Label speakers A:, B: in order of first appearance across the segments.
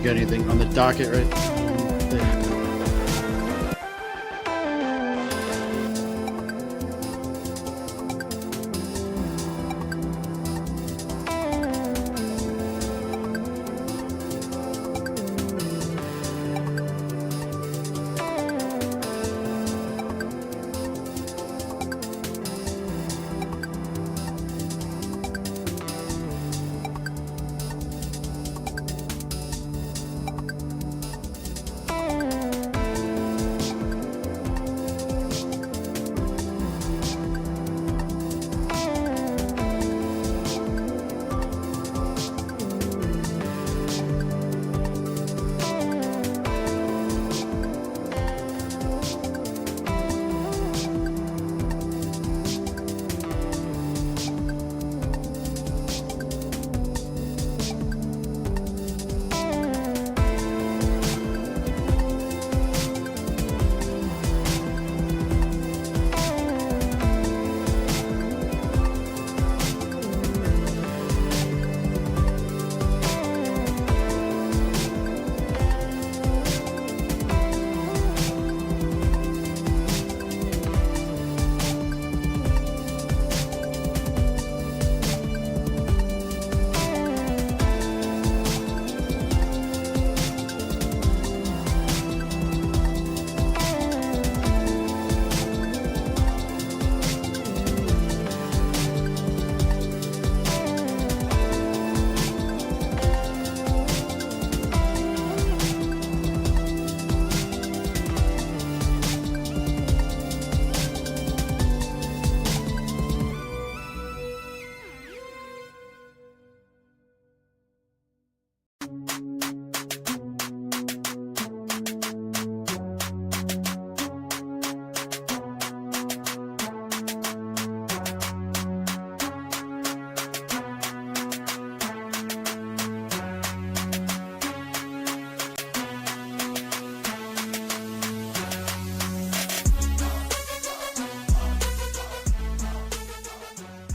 A: got anything on the docket right there.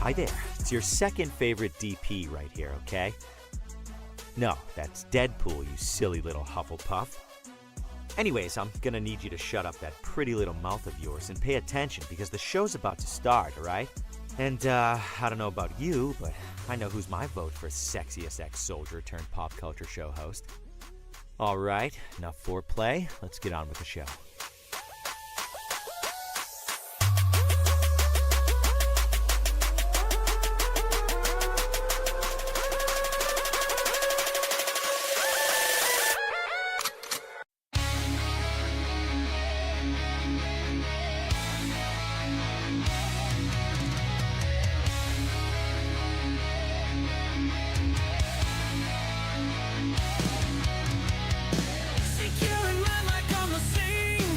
B: Hi there, it's your second favorite DP right here, okay? No, that's Deadpool, you silly little Hufflepuff. Anyways, I'm gonna need you to shut up that pretty little mouth of yours and pay attention because the show's about to start, alright? And, I don't know about you, but I know who's my vote for sexiest ex-soldier turned pop culture show host. Alright, enough foreplay, let's get on with the show.
C: Securing my mic on the scene.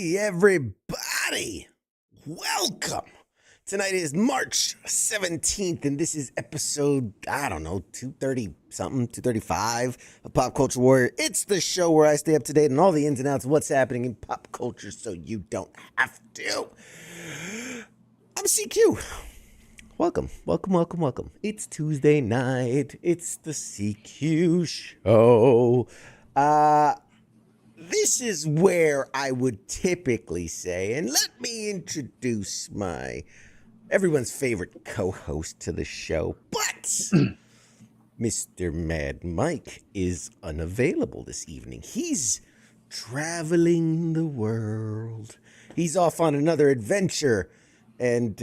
C: Hey, everybody. Welcome. Tonight is March 17th, and this is episode, 230 something, 235 of Pop Culture Warrior. It's the show where I stay up to date on all the ins and outs of what's happening in pop culture so you don't have to. I'm CQ. Welcome. It's Tuesday night. It's the CQ show. This is where I would typically say, and let me introduce everyone's favorite co-host to the show, but Mr. Mad Mike is unavailable this evening. He's traveling the world. He's off on another adventure, and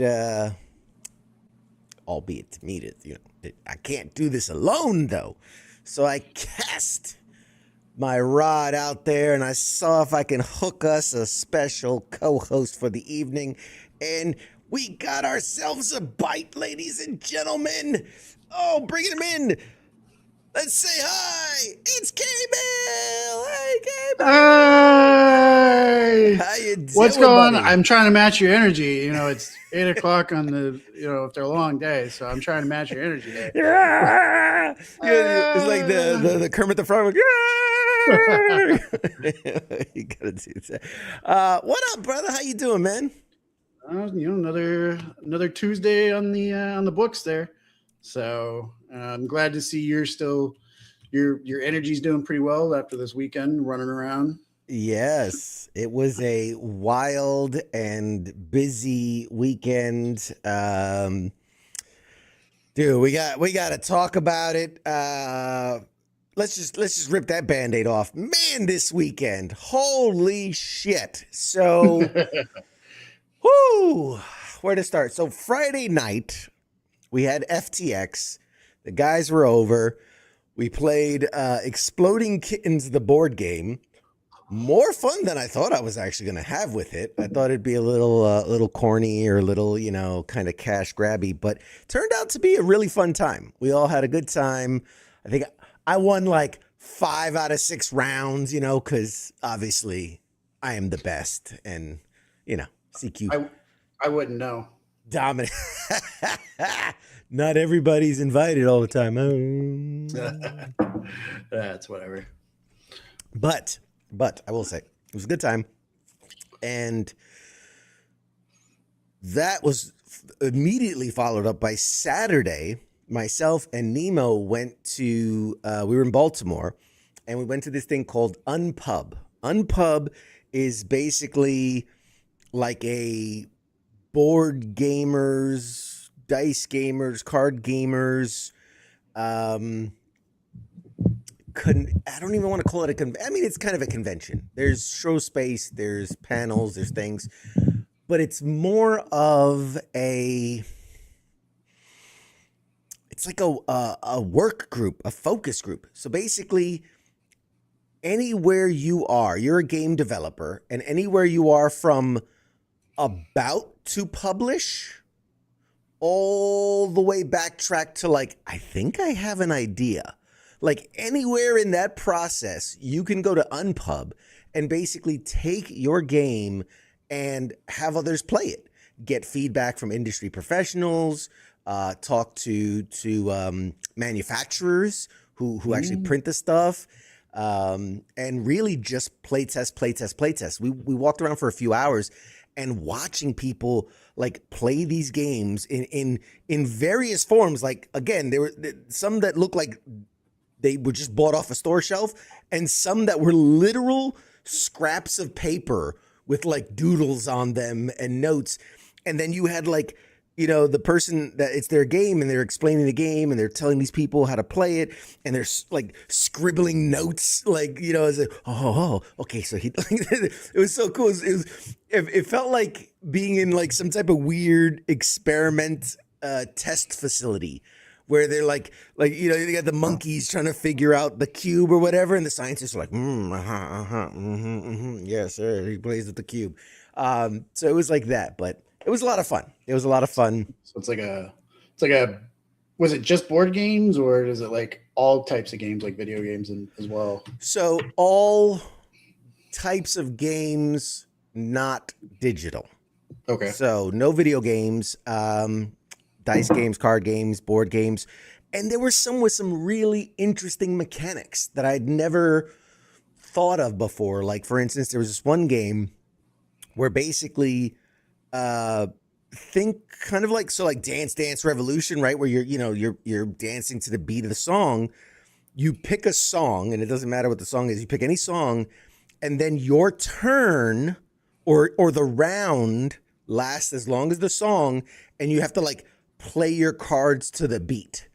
C: albeit to meet it, I can't do this alone though. So I cast my rod out there and I saw if I can hook us a special co-host for the evening, and we got ourselves a bite, ladies and gentlemen. Oh, bring him in. Let's say hi. It's K-Mail. Hey, K-Mail.
A: Hey!
C: How you doing,
A: What's going on?
C: buddy?
A: I'm trying to match your energy. It's 8 o'clock on the, if they're long days, so I'm trying to match your energy there.
C: Yeah. It's like the Kermit the Frog. Yeah. You gotta do that. What up, brother? How you doing, man?
A: Another Tuesday on the books there. So I'm glad to see your energy's doing pretty well after this weekend running around.
C: Yes, it was a wild and busy weekend. Dude, we got to talk about it. Let's just rip that Band-Aid off. Man, this weekend. Holy shit. So whoo, where to start? So Friday night, we had FTX. The guys were over. We played Exploding Kittens, the board game. More fun than I thought I was actually going to have with it. I thought it'd be a little corny or a little, kind of cash grabby, but turned out to be a really fun time. We all had a good time. I think I won like 5 out of 6 rounds, because obviously I am the best, and CQ.
A: I wouldn't know.
C: Dominant. Not everybody's invited all the time.
A: That's whatever.
C: But I will say it was a good time, and that was immediately followed up by Saturday. Myself and Nemo went to, we were in Baltimore, and we went to this thing called Unpub. Unpub is basically like a board gamers, dice gamers, card gamers. I don't even want to call it it's kind of a convention. There's show space, there's panels, there's things, but it's more of it's like a work group, a focus group. So basically, anywhere you are, you're a game developer, and anywhere you are from about to publish all the way backtrack to I think I have an idea. Like anywhere in that process, you can go to Unpub and basically take your game and have others play it. Get feedback from industry professionals, talk to manufacturers who actually print the stuff, and really just play test. We walked around for a few hours and watching people play these games in various forms. Again, there were some that looked like they were just bought off a store shelf, and some that were literal scraps of paper with doodles on them and notes. And then you had the person that it's their game, and they're explaining the game, and they're telling these people how to play it, and they're scribbling notes, as okay, so he. It was so cool. It felt like being in some type of weird experiment test facility, where they're they got the monkeys trying to figure out the cube or whatever, and the scientists are yes, sir, he plays with the cube. So it was like that, but it was a lot of fun.
A: So it's was it just board games, or is it all types of games, like video games as well?
C: So all types of games, not digital.
A: Okay.
C: So no video games, dice games, card games, board games. And there were some with some really interesting mechanics that I'd never thought of before. Like, for instance, there was this one game where basically think kind of like Dance Dance Revolution, right? Where you're dancing to the beat of the song. You pick a song, and it doesn't matter what the song is. You pick any song, and then your turn or the round lasts as long as the song, and you have to like play your cards to the beat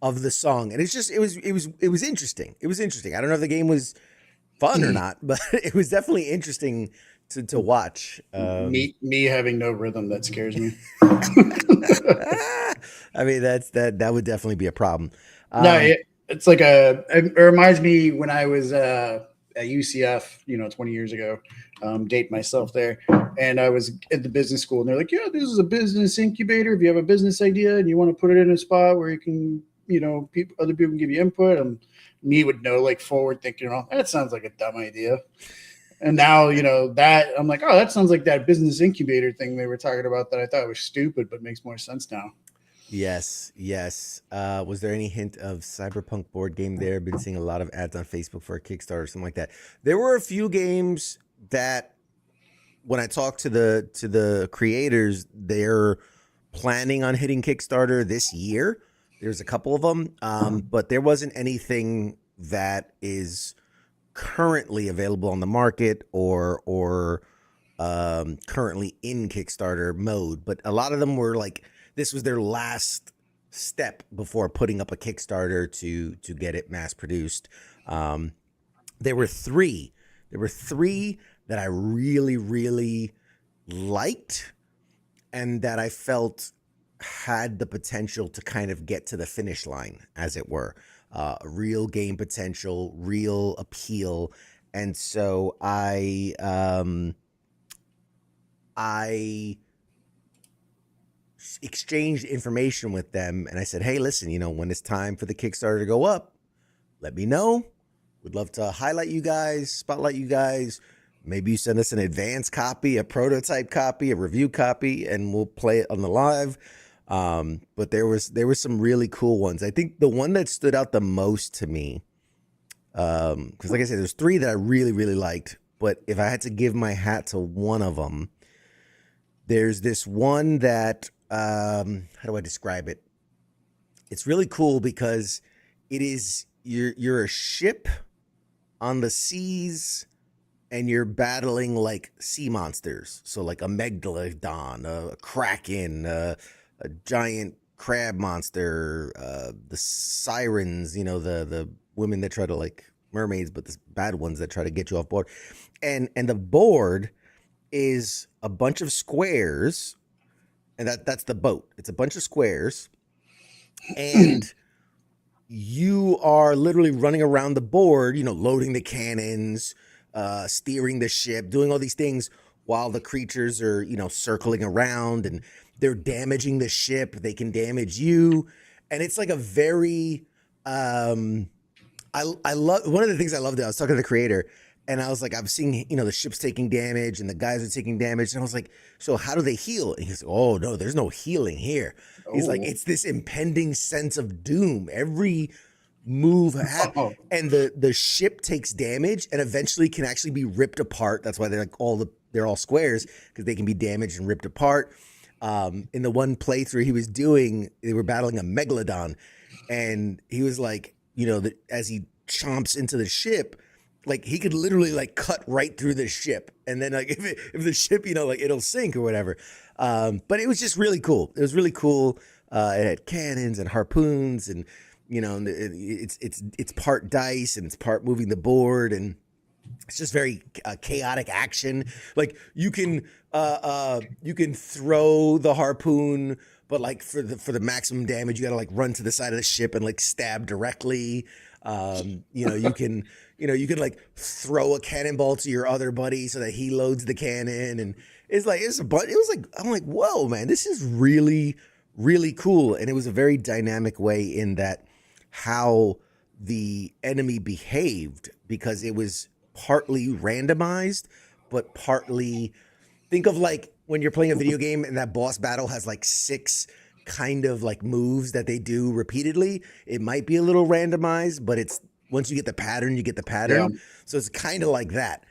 C: of the song. And it was interesting. It was interesting. I don't know if the game was fun or not, but it was definitely interesting to watch.
A: Me having no rhythm, that scares me.
C: I mean, that would definitely be a problem.
A: No, it's like it reminds me when I was at UCF, 20 years ago, date myself there. And I was at the business school, and they're like, yeah, this is a business incubator. If you have a business idea and you want to put it in a spot where you can, other people can give you input, and me would know, like, forward thinking, that sounds like a dumb idea. And now, that I'm like, oh, that sounds like that business incubator thing they were talking about that I thought was stupid, but makes more sense now.
C: Yes. Was there any hint of Cyberpunk board game there? Been seeing a lot of ads on Facebook for a Kickstarter or something like that. There were a few games that, when I talked to the creators, they're planning on hitting Kickstarter this year. There's a couple of them, but there wasn't anything that is currently available on the market or currently in Kickstarter mode. But a lot of them were like, this was their last step before putting up a Kickstarter to get it mass produced. There were three that I really, really liked and that I felt had the potential to kind of get to the finish line, as it were. Real game potential, real appeal. And so I exchanged information with them, and I said, hey, listen, when it's time for the Kickstarter to go up, let me know. Would love to highlight you guys, spotlight you guys. Maybe you send us an advance copy, a prototype copy, a review copy, and we'll play it on the live. But there were some really cool ones. I think the one that stood out the most to me, because like I said, there's three that I really, really liked. But if I had to give my hat to one of them, there's this one that, how do I describe it? It's really cool because it is, you're a ship on the seas, and you're battling like sea monsters. So like a megalodon, a kraken, a giant crab monster, the sirens, the women that try to, like, mermaids, but the bad ones that try to get you off board. And the board is a bunch of squares, and that's the boat. It's a bunch of squares, and you are literally running around the board, loading the cannons, steering the ship, doing all these things while the creatures are, circling around, and they're damaging the ship. They can damage you. And it's like a very, I love, one of the things I loved, I was talking to the creator, and I was like, I'm seeing, the ship's taking damage and the guys are taking damage. And I was like, so how do they heal? And he's like, oh no, there's no healing here. He's like, it's this impending sense of doom. Every move and the ship takes damage and eventually can actually be ripped apart. That's why they're like they're all squares, because they can be damaged and ripped apart. In the one playthrough he was doing, they were battling a megalodon, and he was like, as he chomps into the ship, like he could literally like cut right through the ship, and then like if the ship, like it'll sink or whatever. But it was just really cool. It was really cool. It had cannons and harpoons, and it's part dice and it's part moving the board, and it's just very chaotic action. Like you can throw the harpoon, but like for the maximum damage, you got to like run to the side of the ship and like stab directly. You can like throw a cannonball to your other buddy so that he loads the cannon, and I'm like, whoa, man, this is really, really cool. And it was a very dynamic way in that how the enemy behaved, because it was partly randomized, but partly think of like when you're playing a video game and that boss battle has like 6 kind of like moves that they do repeatedly. It might be a little randomized, but it's once you get the pattern, you get the pattern.
A: Yeah.
C: So it's kind of like that.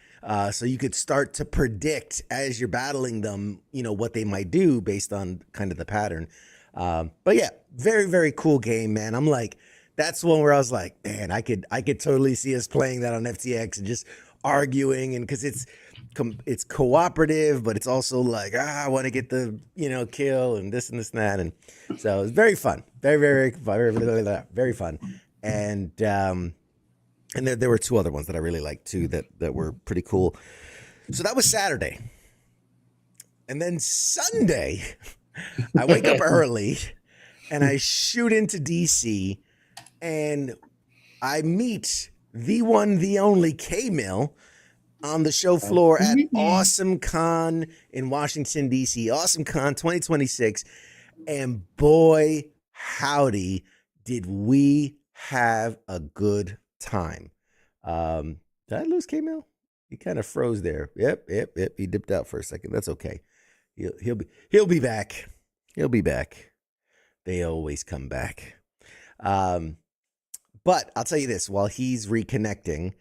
C: So you could start to predict as you're battling them, you know, what they might do based on kind of the pattern. But yeah, very, very cool game, man. I'm like, that's one where I was like, man, I could totally see us playing that on FTX and just arguing, and because it's cooperative, but it's also like, I want to get the, you know, kill and this and this and that. And so it's very fun, very fun. And there were 2 other ones that I really liked too that were pretty cool. So that was Saturday. And then Sunday, I wake up early and I shoot into DC and I meet the one, the only K-Mill on the show floor at AwesomeCon in Washington, D.C. AwesomeCon 2026. And boy, howdy, did we have a good time. Did I lose K-Mill? He kind of froze there. Yep. He dipped out for a second. That's okay. He'll be back. He'll be back. They always come back. But I'll tell you this, while he's reconnecting,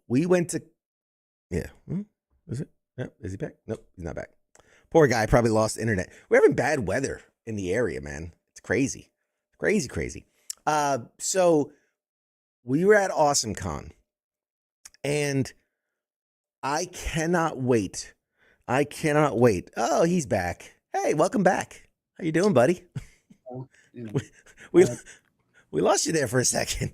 C: we went to, is it? No, is he back? Nope, he's not back. Poor guy, probably lost internet. We're having bad weather in the area, man. It's crazy. Crazy. So we were at AwesomeCon, and I cannot wait. Oh, he's back. Hey, welcome back. How you doing, buddy? We lost you there for a second.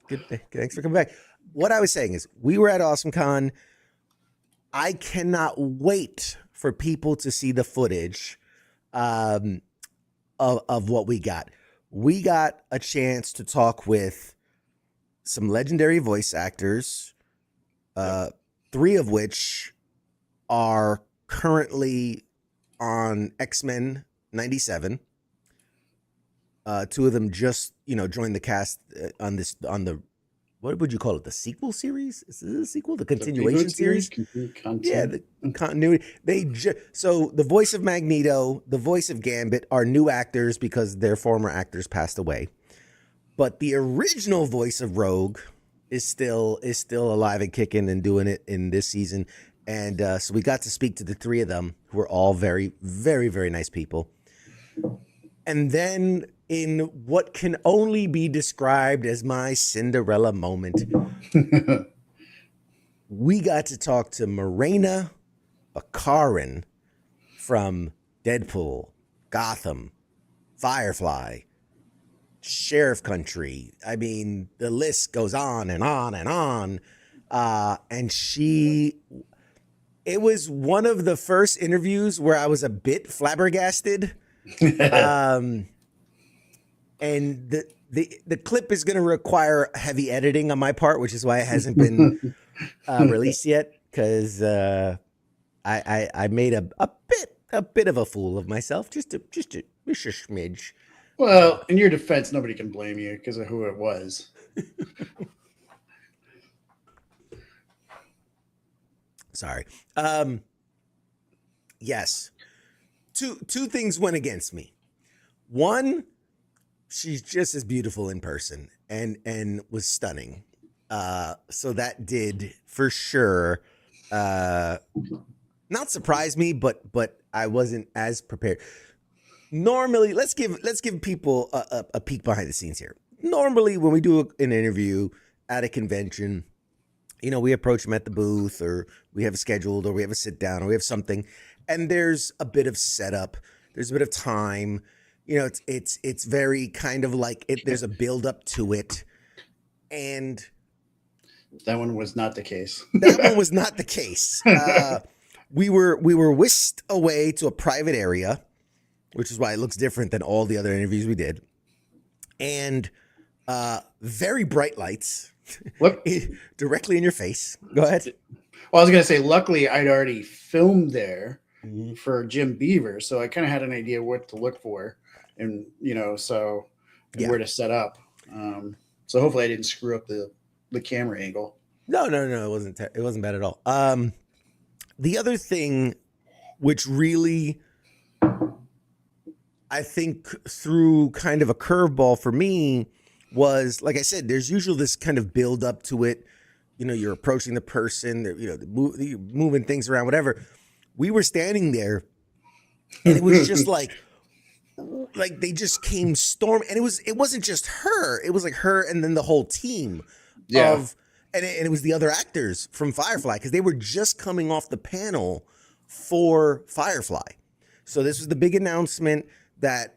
C: Good. Thanks for coming back. What I was saying is we were at AwesomeCon. I cannot wait for people to see the footage of what we got. We got a chance to talk with some legendary voice actors, 3 of which are currently on X-Men 97. 2 of them just, joined the cast on the, what would you call it? The sequel series? Is this a sequel? The continuation series? Yeah, the continuity. So the voice of Magneto, the voice of Gambit are new actors because their former actors passed away. But the original voice of Rogue is still alive and kicking and doing it in this season. And so we got to speak to the 3 of them, who are all very, very, very nice people. And then in what can only be described as my Cinderella moment, we got to talk to Morena Baccarin from Deadpool, Gotham, Firefly, Sheriff Country. I mean, the list goes on and on and on. And it was one of the first interviews where I was a bit flabbergasted. And the clip is going to require heavy editing on my part, which is why it hasn't been released yet, because I made a bit of a fool of myself, just a smidge.
A: Well, in your defense, nobody can blame you because of who it was.
C: Sorry. Yes. Two things went against me. One, she's just as beautiful in person and was stunning. So that did for sure not surprise me, but I wasn't as prepared. Normally, let's give people a peek behind the scenes here. Normally, when we do an interview at a convention, we approach them at the booth, or we have a scheduled, or we have a sit down, or we have something, and there's a bit of setup, there's a bit of time. It's very kind of like there's a build up to it, and
A: that one was not the case.
C: That one was not the case. We were whisked away to a private area, which is why it looks different than all the other interviews we did, and very bright lights. What? Directly in your face. Go ahead.
A: Well, I was gonna say, luckily I'd already filmed there for Jim Beaver, so I kind of had an idea what to look for, and where to set up. So hopefully I didn't screw up the camera angle.
C: No, no, no. It wasn't. It wasn't bad at all. The other thing, which really, I think, threw kind of a curveball for me, was like I said. There's usually this kind of build up to it. You know, you're approaching the person. You're moving things around, whatever. We were standing there, and it was just like they just came storm, and it wasn't just her. It was like her, and then the whole team of. And it was the other actors from Firefly because they were just coming off the panel for Firefly. So this was the big announcement that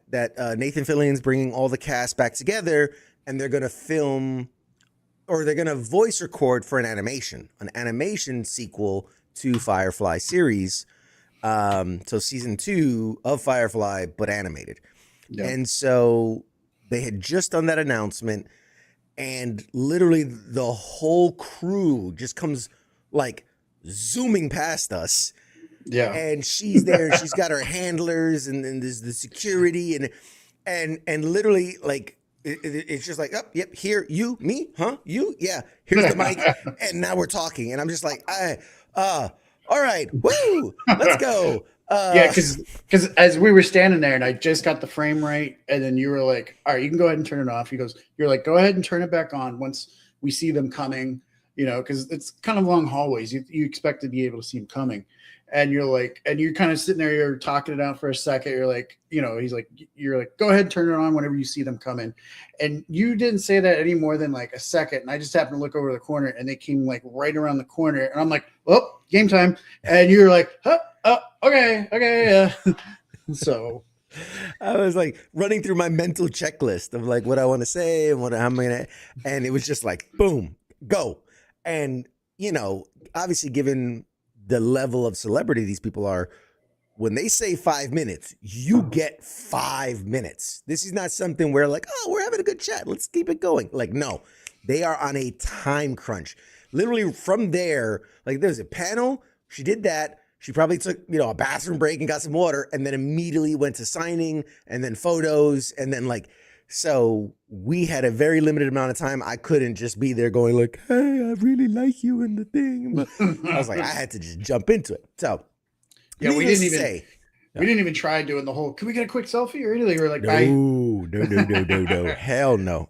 C: Nathan Fillion's bringing all the cast back together, and they're going to film, or they're going to voice record for an animation sequel to Firefly series. So season 2 of Firefly, but animated. Yep. And so they had just done that announcement. And literally the whole crew just comes like zooming past us. Yeah. And she's there. She's got her handlers and there's the security and literally like it's just like, oh, yep, here, you, me, huh? You, yeah, here's the mic. And now we're talking. And I'm just like, all right, woo, let's go.
A: Yeah, because as we were standing there and I just got the frame right, and then you were like, all right, you can go ahead and turn it off. You're like, go ahead and turn it back on once we see them coming, you know, because it's kind of long hallways. You expect to be able to see them coming. And you're like, and you're kind of sitting there, you're talking it out for a second. You're like, you know, you're like, go ahead and turn it on whenever you see them coming. And you didn't say that any more than like a second. And I just happened to look over the corner and they came like right around the corner. And I'm like, well, game time. And you're like, huh? Okay. Yeah. So
C: I was like running through my mental checklist of like what I want to say and how I'm going to, and it was just like, boom, go. And, you know, obviously given the level of celebrity these people are, when they say 5 minutes, you get 5 minutes. This is not something where like, oh, we're having a good chat, let's keep it going. Like, no, they are on a time crunch. Literally from there, like there's a panel, she did that. She probably took, you know, a bathroom break and got some water and then immediately went to signing and then photos. And then like, so we had a very limited amount of time. I couldn't just be there going like, hey, I really like you and the thing. But I was like, I had to just jump into it. So
A: yeah, we didn't even try doing the whole, can we get a quick selfie or anything? We were like,
C: no. Hell no.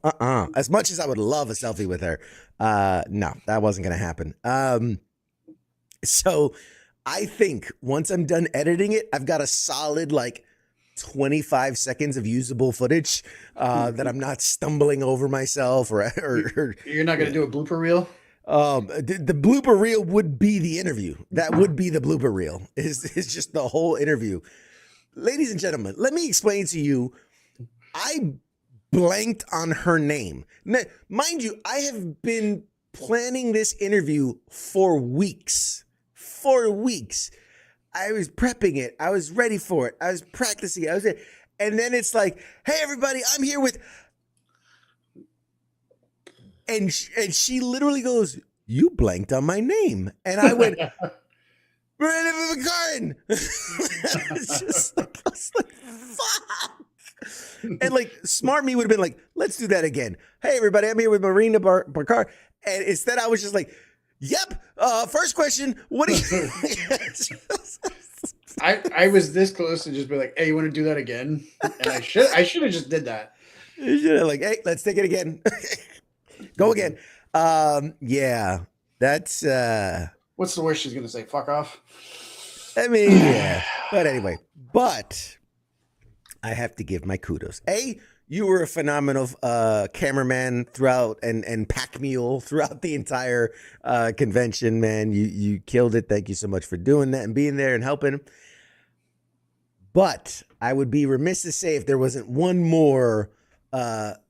C: As much as I would love a selfie with her. No, that wasn't going to happen. So I think once I'm done editing it, I've got a solid like 25 seconds of usable footage that I'm not stumbling over myself or
A: you're not going to do a blooper reel?
C: The blooper reel would be the interview. That would be the blooper reel. Is just the whole interview. Ladies and gentlemen, let me explain to you. I blanked on her name. Mind you, I have been planning this interview for weeks. I was prepping it. I was ready for it. I was practicing. And then it's like, hey, everybody, I'm here with. And she literally goes, you blanked on my name. And I went, Brandon McCartan. It's just like, I was like, fuck. And like, smart me would have been like, let's do that again. Hey, everybody, I'm here with Marina Barcar. And instead, I was just like, yep. First question. What do you?
A: I was this close to just be like, hey, you want to do that again? And I should have just did that.
C: You should have like, hey, let's take it again. Go again. Yeah, that's.
A: What's the worst she's gonna say? Fuck off.
C: I mean, yeah. But anyway, I have to give my kudos. You were a phenomenal cameraman throughout and pack mule throughout the entire convention, man. You killed it. Thank you so much for doing that and being there and helping. But I would be remiss to say if there wasn't one more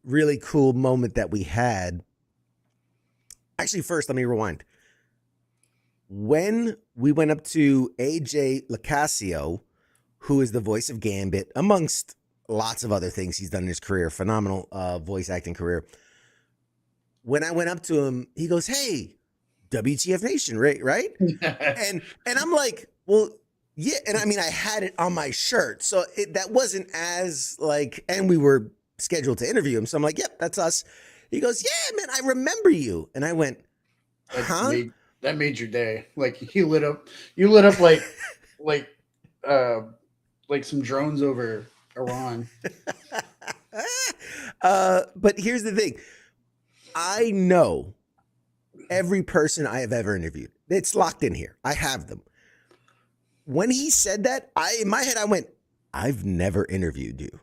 C: really cool moment that we had. Actually, first, let me rewind. When we went up to AJ Lacasio, who is the voice of Gambit, amongst lots of other things he's done in his career, phenomenal voice acting career. When I went up to him, he goes, hey, WTF Nation, right? and I'm like, well, yeah. And I mean, I had it on my shirt. So that wasn't as like, and we were scheduled to interview him. So I'm like, yep, that's us. He goes, yeah, man, I remember you. And I went, Huh?
A: That made your day. Like you lit up like uh like some drones over Iran.
C: But here's the thing. I know every person I have ever interviewed. It's locked in here. I have them. When he said that, in my head I went, I've never interviewed you.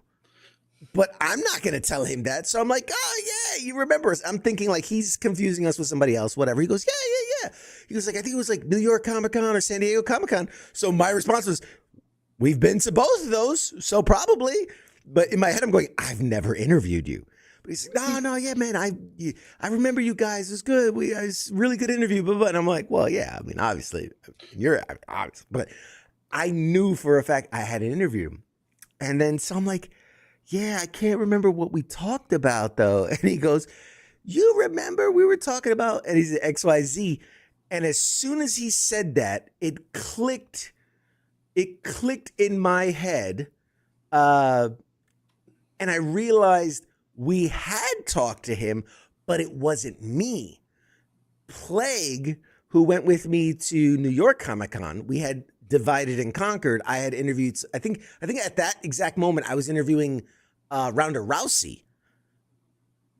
C: But I'm not going to tell him that. So I'm like, oh, yeah, you remember us. I'm thinking like he's confusing us with somebody else, whatever. He goes, yeah. He was like, I think it was like New York Comic-Con or San Diego Comic-Con. So my response was, we've been to both of those. So probably. But in my head, I'm going, I've never interviewed you. But he's like, no, yeah, man. I remember you guys. It was good. It was a really good interview. And I'm like, well, yeah, I mean, obviously, obviously. But I knew for a fact I had an interview. And then so I'm like, yeah, I can't remember what we talked about, though. And he goes, you remember we were talking about, and he's at XYZ. And as soon as he said that, it clicked in my head. And I realized we had talked to him, but it wasn't me. Plague, who went with me to New York Comic-Con, we had divided and conquered. I had interviewed, I think at that exact moment, I was interviewing Ronda Rousey.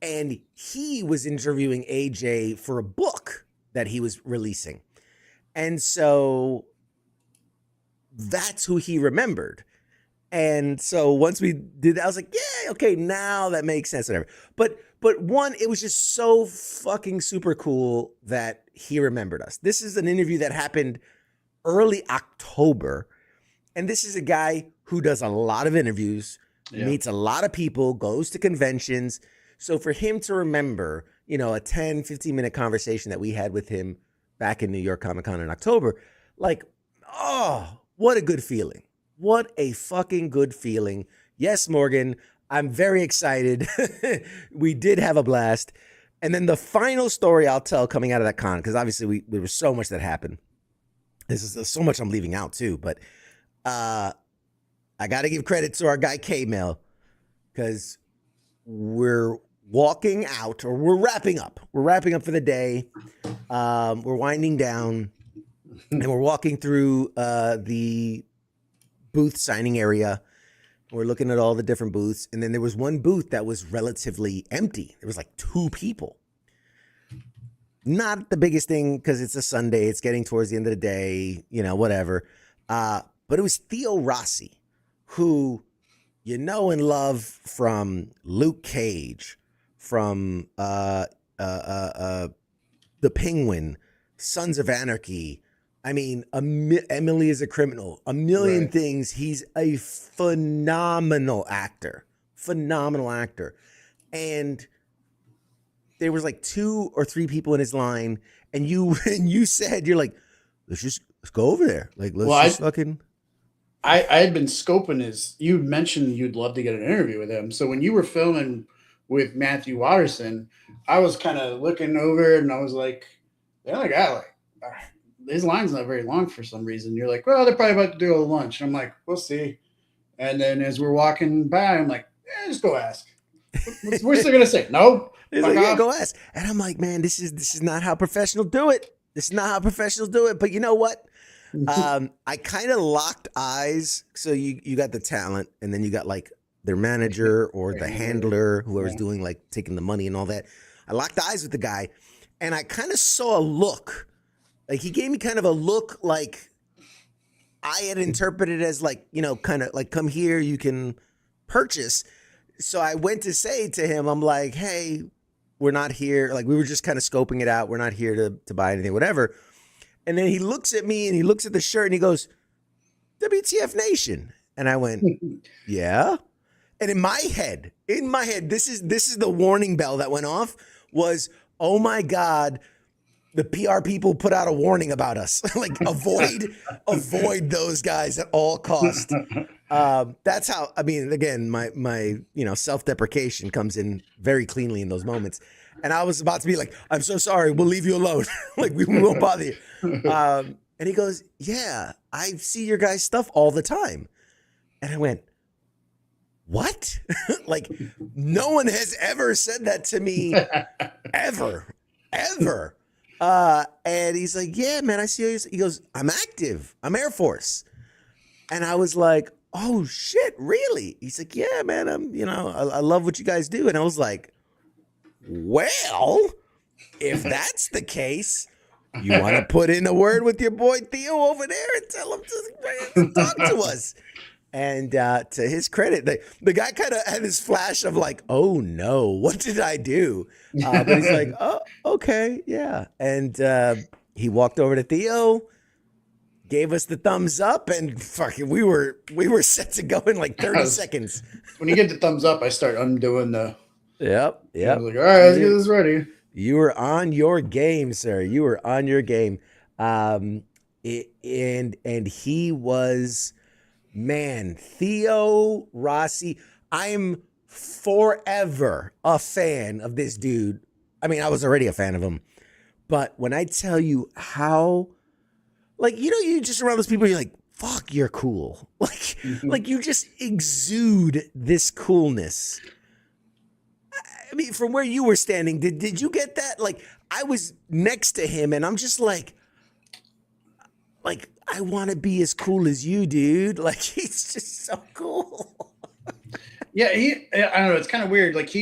C: And he was interviewing AJ for a book that he was releasing. And so that's who he remembered. And so once we did that, I was like, yeah, okay, now that makes sense, whatever. But one, it was just so fucking super cool that he remembered us. This is an interview that happened early October. And this is a guy who does a lot of interviews, meets a lot of people, goes to conventions. So for him to remember, a 10, 15-minute conversation that we had with him back in New York Comic-Con in October, like, oh, what a good feeling. What a fucking good feeling. Yes, Morgan, I'm very excited. We did have a blast. And then the final story I'll tell coming out of that con, because obviously there was so much that happened. There's so much I'm leaving out too, but I got to give credit to our guy K-Mail, because we're walking out, or we're wrapping up. We're wrapping up for the day. We're winding down, and we're walking through the booth signing area. We're looking at all the different booths, and then there was one booth that was relatively empty. There was like 2 people. Not the biggest thing, because it's a Sunday. It's getting towards the end of the day, whatever. But it was Theo Rossi, who and love from Luke Cage, from The Penguin, Sons of Anarchy. I mean, Emily is a Criminal, a million things. He's a phenomenal actor. And there was like 2 or 3 people in his line, and you said, you're like, let's go over there. Like, let's fucking.
A: I had been scoping you mentioned you'd love to get an interview with him. So when you were filming with Matthew Watterson, I was kind of looking over, and I was like, the other guy, his line's not very long for some reason. You're like, well, they're probably about to do a lunch. I'm like, we'll see. And then as we're walking by, I'm like, just go ask. What's they gonna say? No.
C: He's like, yeah, go ask. And I'm like, man, this is not how professionals do it. This is not how professionals do it. But you know what? I kind of locked eyes. So you got the talent, and then you got like their manager or the handler, whoever's doing like taking the money and all that. I locked eyes with the guy, and I kind of saw a look. Like he gave me kind of a look like I had interpreted as like, kind of like, come here, you can purchase. So I went to say to him, I'm like, hey, we're not here. Like we were just kind of scoping it out. We're not here to buy anything, whatever. And then he looks at me and he looks at the shirt and he goes, WTF Nation. And I went, yeah. And in my head, this is the warning bell that went off was, oh my God, the PR people put out a warning about us. Like avoid those guys at all costs. That's how, I mean, again, my self-deprecation comes in very cleanly in those moments. And I was about to be like, I'm so sorry, we'll leave you alone. Like we won't bother you. And he goes, yeah, I see your guys' stuff all the time. And I went, what? Like no one has ever said that to me ever. And he's like, yeah, man, I see you. He goes, I'm active. I'm Air Force. And I was like, oh shit, really? He's like, yeah, man, I love what you guys do. And I was like, well, if that's the case, you want to put in a word with your boy Theo over there and tell him to talk to us. And to his credit, the guy kind of had this flash of like, oh no, what did I do? But he's like, oh, okay, yeah. And he walked over to Theo, gave us the thumbs up, and fucking we were set to go in like 30 seconds.
A: When you get the thumbs up, I start undoing the.
C: Yep.
A: I was like, all right, let's get this ready.
C: You were on your game, sir. You were on your game. And he was, man, Theo Rossi. I'm forever a fan of this dude. I mean, I was already a fan of him. But when I tell you how, like, you just around those people, you're like, fuck, you're cool. Like, like you just exude this coolness. I mean, from where you were standing, did you get that? Like, I was next to him, and I'm just like I want to be as cool as you, dude. Like, he's just so cool.
A: Yeah, I don't know. It's kind of weird. Like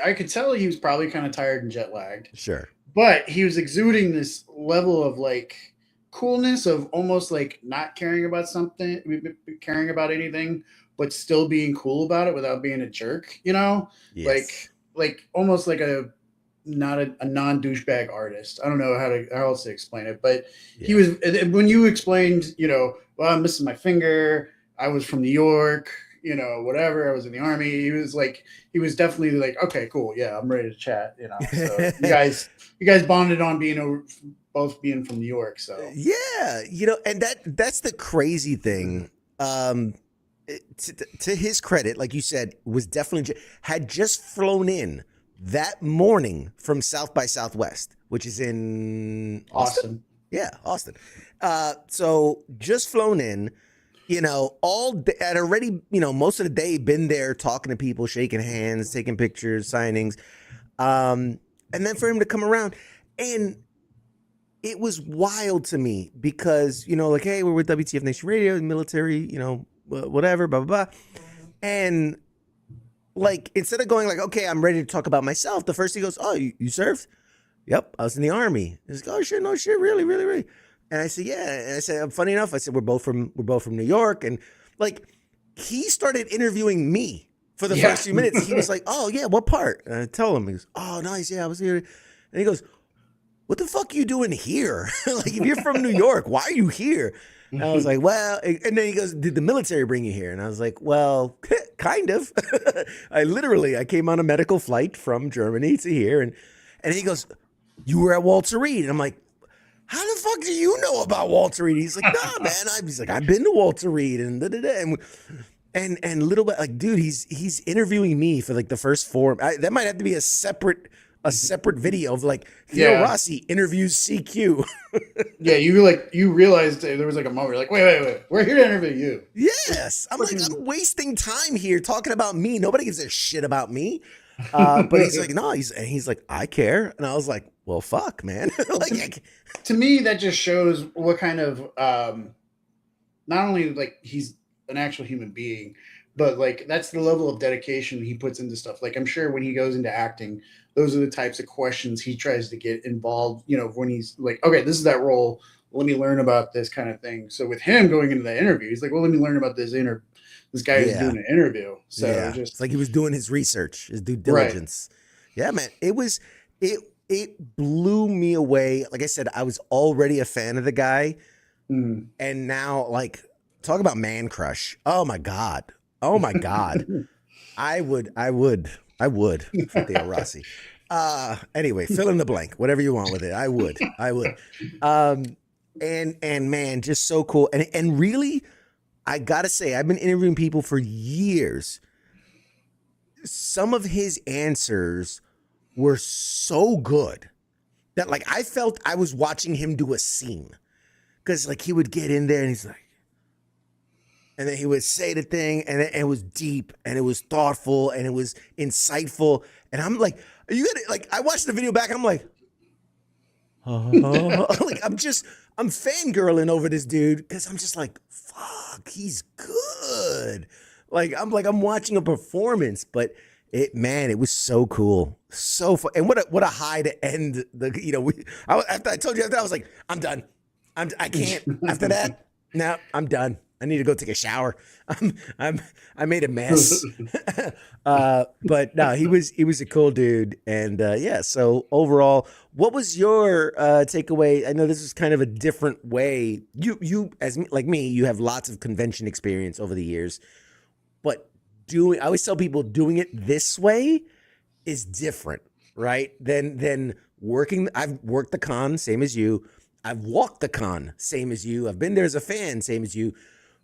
A: I could tell he was probably kind of tired and jet lagged.
C: Sure.
A: But he was exuding this level of like coolness of almost like not caring about caring about anything, but still being cool about it without being a jerk, Yes. Like almost like a non-douchebag artist. I don't know how else to explain it, but He was, when you explained, well, I'm missing my finger. I was from New York, whatever. I was in the Army. He was definitely like, okay, cool. Yeah, I'm ready to chat, So you guys bonded on both being from New York. So
C: yeah, and that's the crazy thing. To his credit, like you said, was definitely had just flown in that morning from South by Southwest, which is in Austin. Yeah, Austin. So just flown in, all day, had already, most of the day been there talking to people, shaking hands, taking pictures, signings. And then for him to come around, and it was wild to me because, like, hey, we're with WTF Nation Radio, military, whatever, blah, blah, blah. And like, instead of going like, okay, I'm ready to talk about myself, the first he goes, oh, you served? Yep, I was in the Army. He's like, oh shit, no shit, really, really, really. And I said, yeah. And I said, funny enough, I said, we're both from New York. And like, he started interviewing me for the first few minutes. He was like, oh yeah, what part? And I tell him, he goes, oh nice, yeah, I was here. And he goes, what the fuck are you doing here? Like, if you're from New York, why are you here? And I was like, well, and then he goes, did the military bring you here? And I was like, well, kind of. I came on a medical flight from Germany to here. And he goes, you were at Walter Reed. And I'm like, how the fuck do you know about Walter Reed? He's like, nah, man. He's like, I've been to Walter Reed and da-da-da. And little bit like, dude, he's interviewing me for like the first four. That might have to be a separate video of like Theo Rossi interviews CQ.
A: Yeah, you realized there was like a moment you're like, wait, we're here to interview you.
C: Yes. I'm I'm wasting time here talking about me. Nobody gives a shit about me. But he's like, no, he's like, I care. And I was like, well, fuck, man. Like,
A: to me, that just shows what kind of not only like he's an actual human being, but like that's the level of dedication he puts into stuff. Like, I'm sure when he goes into acting, those are the types of questions he tries to get involved, when he's like, okay, this is that role. Let me learn about this kind of thing. So with him going into that interview, he's like, well, let me learn about this guy who's doing an interview. So
C: it's like he was doing his research, his due diligence. Right. Yeah, man. It blew me away. Like I said, I was already a fan of the guy. And now, like, talk about man crush. Oh my God. I would for Theo Rossi. Anyway, fill in the blank, whatever you want with it. I would. And man, just so cool. And really, I gotta say, I've been interviewing people for years. Some of his answers were so good that like I felt I was watching him do a scene. Cause like he would get in there and he's like, and then he would say the thing, and it was deep, and it was thoughtful, and it was insightful. And I'm like, are you gonna, like, I watched the video back, and I'm like, like I'm fangirling over this dude because I'm just like, fuck, he's good. I'm watching a performance, but it was so cool, so fun, and what a high to end after I told you after I was like, I'm done, I can't after that. Now I'm done. I need to go take a shower. I made a mess. But no, he was a cool dude. And yeah, so overall, what was your takeaway? I know this is kind of a different way. You as me, like me, you have lots of convention experience over the years, but I always tell people doing it this way is different, right? Than working. I've worked the con, same as you. I've walked the con, same as you. I've been there as a fan, same as you.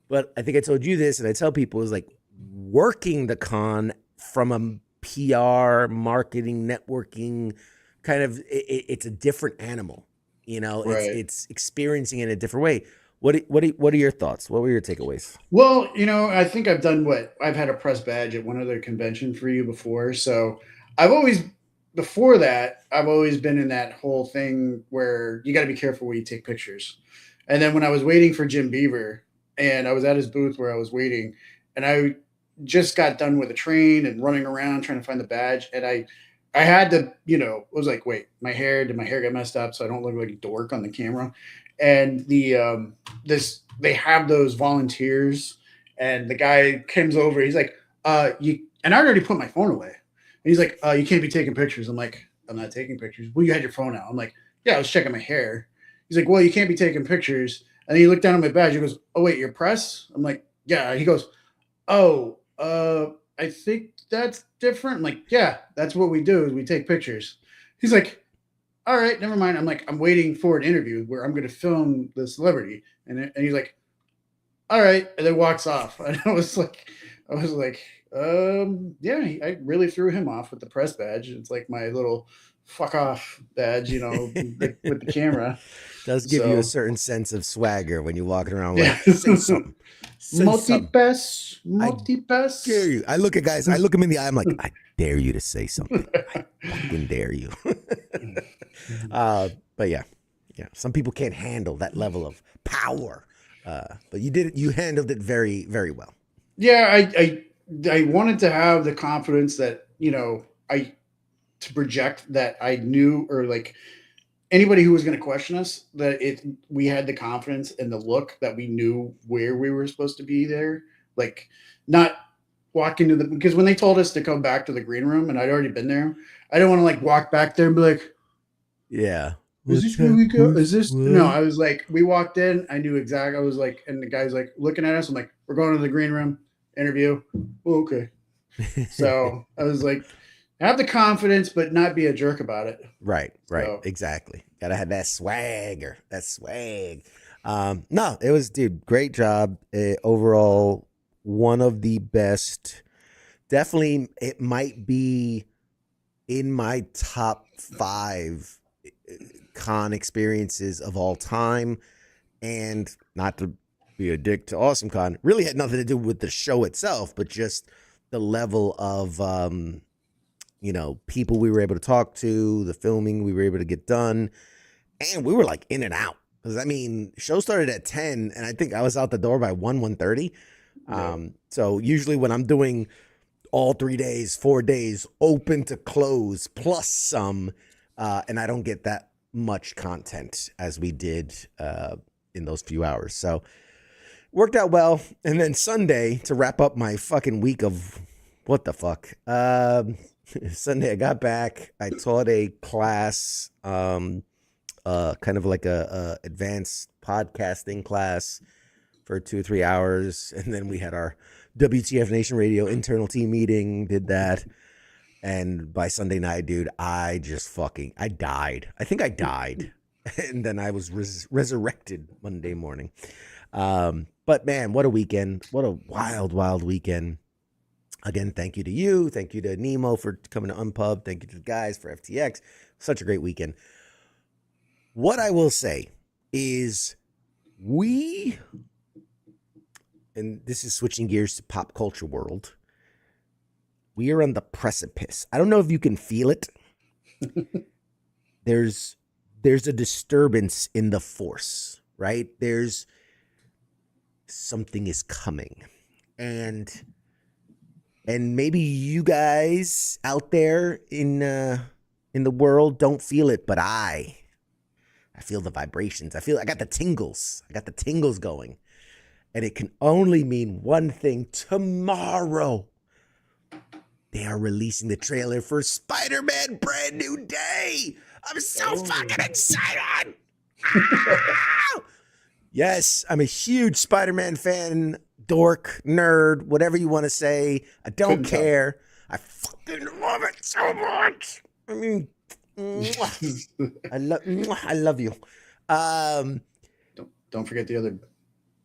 C: But I think I told you this, and I tell people, is like working the con from a PR, marketing, networking kind of. It's a different animal,
A: Right.
C: It's experiencing it in a different way. What are your thoughts? What were your takeaways?
A: Well, I think I've had a press badge at one other convention for you before. So before that, I've always been in that whole thing where you got to be careful where you take pictures. And then when I was waiting for Jim Beaver and I was at his booth where I was waiting and I just got done with a train and running around trying to find the badge. And I had to, was like, wait, did my hair get messed up so I don't look like a dork on the camera? And they have those volunteers and the guy comes over, he's like, and I already put my phone away. And he's like, you can't be taking pictures. I'm like, I'm not taking pictures. Well, you had your phone out. I'm like, yeah, I was checking my hair. He's like, well, you can't be taking pictures. And then he looked down at my badge. He goes, oh, wait, you're press? I'm like, yeah. He goes, oh, I think that's different. I'm like, yeah, that's what we do is we take pictures. He's like, all right, never mind. I'm like, I'm waiting for an interview where I'm going to film the celebrity. And he's like, all right. And then walks off. And I was like, yeah, I really threw him off with the press badge. It's like my little fuck off badge, with the camera.
C: Does give you a certain sense of swagger when you're walking around like,
A: Yeah.
C: say something.
A: Multi-pass.
C: I dare you. I look at guys, I look them in the eye, I'm like, I dare you to say something. I fucking dare you. But yeah. Some people can't handle that level of power. But you did it. You handled it very, very well.
A: Yeah, I wanted to have the confidence that to project that I knew, or like anybody who was going to question us, that we had the confidence and the look that we knew where we were supposed to be there, like not walking because when they told us to come back to the green room and I'd already been there, I didn't want to like walk back there and be like,
C: yeah.
A: Is this where we go? Is this no? I was like, we walked in. I knew exactly. I was like, and the guy's like looking at us. I'm like, we're going to the green room interview. Oh, okay. So I was like, have the confidence, but not be a jerk about it.
C: Right. So. Exactly. Gotta have that swagger. That swag. No, it was, dude, great job. Overall, one of the best. Definitely, it might be in my top 5 con experiences of all time. And not to be a dick to AwesomeCon, really had nothing to do with the show itself, but just the level of people we were able to talk to, the filming we were able to get done, and we were like in and out. Because I mean, show started at 10, and I think I was out the door by 1:30. So usually when I'm doing all 3 days, 4 days, open to close plus some, and I don't get that much content as we did in those few hours. So worked out well. And then Sunday, to wrap up my fucking week of what the fuck. Sunday I got back. I taught a class, kind of like a advanced podcasting class for 2 or 3 hours. And then we had our WTF Nation Radio internal team meeting, did that. And by Sunday night, dude, I died. I think I died. And then I was resurrected Monday morning. But man, what a weekend. What a wild, wild weekend. Again, thank you to you. Thank you to Nemo for coming to Unpub. Thank you to the guys for FTX. Such a great weekend. What I will say is and this is switching gears to pop culture world, we are on the precipice. I don't know if you can feel it. There's there's a disturbance in the force, right? There's something is coming. And maybe you guys out there in the world don't feel it, but I feel the vibrations. I got the tingles. I got the tingles going. And it can only mean one thing. Tomorrow, they are releasing the trailer for Spider-Man Brand New Day. I'm so fucking excited. Yes, I'm a huge Spider-Man fan, dork, nerd, whatever you want to say. I don't care. I fucking love it so much. I mean, I love you.
A: Don't forget the other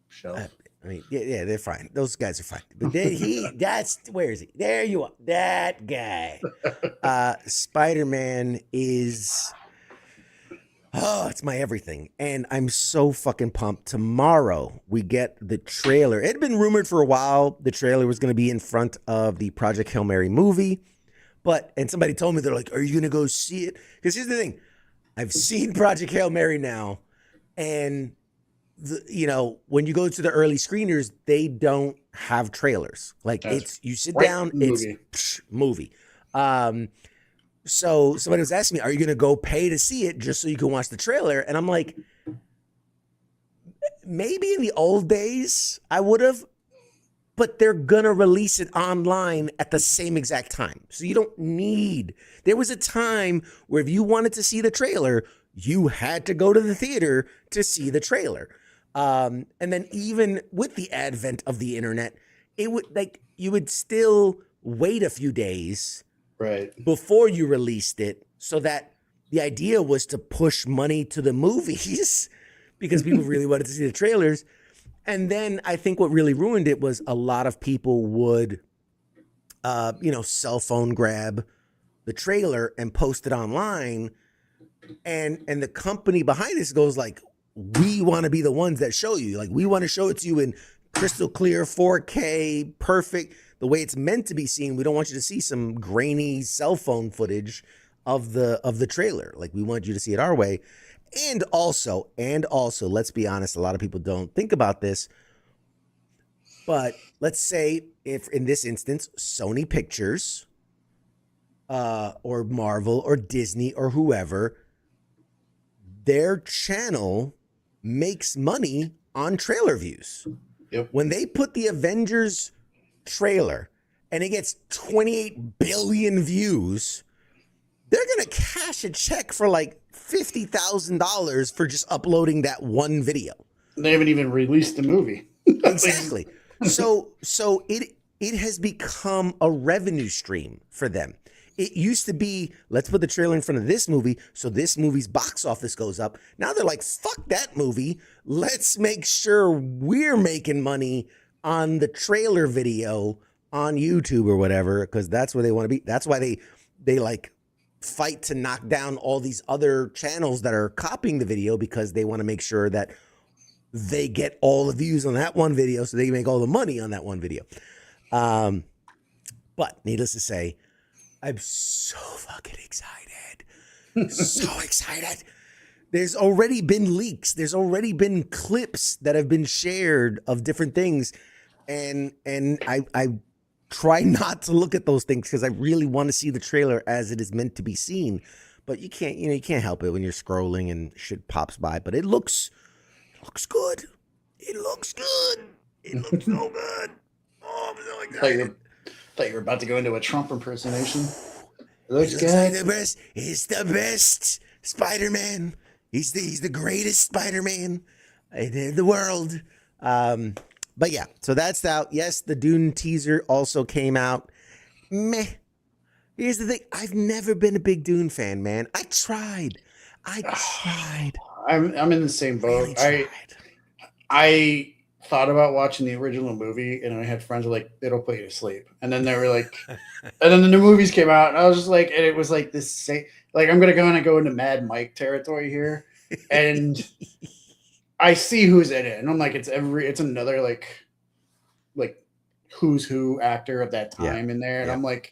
A: shelf.
C: I mean, yeah, they're fine. Those guys are fine. But where is he? There you are. That guy. Spider-Man is, it's my everything. And I'm so fucking pumped. Tomorrow we get the trailer. It had been rumored for a while the trailer was going to be in front of the Project Hail Mary movie. And somebody told me, they're like, are you going to go see it? Because here's the thing. I've seen Project Hail Mary now. And when you go to the early screeners, they don't have trailers. Like you sit down, it's movie. So somebody was asking me, are you going to go pay to see it just so you can watch the trailer? And I'm like, maybe in the old days I would have, but they're going to release it online at the same exact time. So you don't need, there was a time where if you wanted to see the trailer, you had to go to the theater to see the trailer. And then even with the advent of the internet, it would you would still wait a few days before you released it, so that the idea was to push money to the movies because people really wanted to see the trailers. And then I think what really ruined it was a lot of people would, cell phone grab the trailer and post it online. And the company behind this goes like, we want to be the ones that show you. Like, we want to show it to you in crystal clear, 4K, perfect, the way it's meant to be seen. We don't want you to see some grainy cell phone footage of the trailer. Like, we want you to see it our way. And also, let's be honest, a lot of people don't think about this, but let's say if in this instance, Sony Pictures, or Marvel or Disney or whoever, their channel makes money on trailer views.
A: Yep.
C: When they put the Avengers trailer and it gets 28 billion views, they're going to cash a check for like $50,000 for just uploading that one video.
A: They haven't even released the movie.
C: Exactly. So it has become a revenue stream for them. It used to be, let's put the trailer in front of this movie so this movie's box office goes up. Now they're like, fuck that movie. Let's make sure we're making money on the trailer video on YouTube or whatever, because that's where they want to be. That's why they like fight to knock down all these other channels that are copying the video, because they want to make sure that they get all the views on that one video so they can make all the money on that one video. But needless to say, I'm so fucking excited. So excited. There's already been leaks. There's already been clips that have been shared of different things. And I try not to look at those things because I really want to see the trailer as it is meant to be seen. But you can't help it when you're scrolling and shit pops by. But it looks good. It looks good. It looks so good. Oh, I'm so excited.
A: Thought you were about to go into a Trump impersonation. It looks good.
C: Like the best. It's the best Spider-Man. He's the greatest Spider-Man in the world. But yeah, so that's out. Yes, the Dune teaser also came out. Meh. Here's the thing. I've never been a big Dune fan, man. I tried.
A: I'm in the same boat.
C: Really
A: I thought about watching the original movie, and I had friends who were like, it'll put you to sleep. And then they were like, and then the new movies came out, and I was just like, and it was like this same, like, I'm going to go into Mad Mike territory here. And I see who's in it. And I'm like, it's another like who's who actor of that time in there. And I'm like,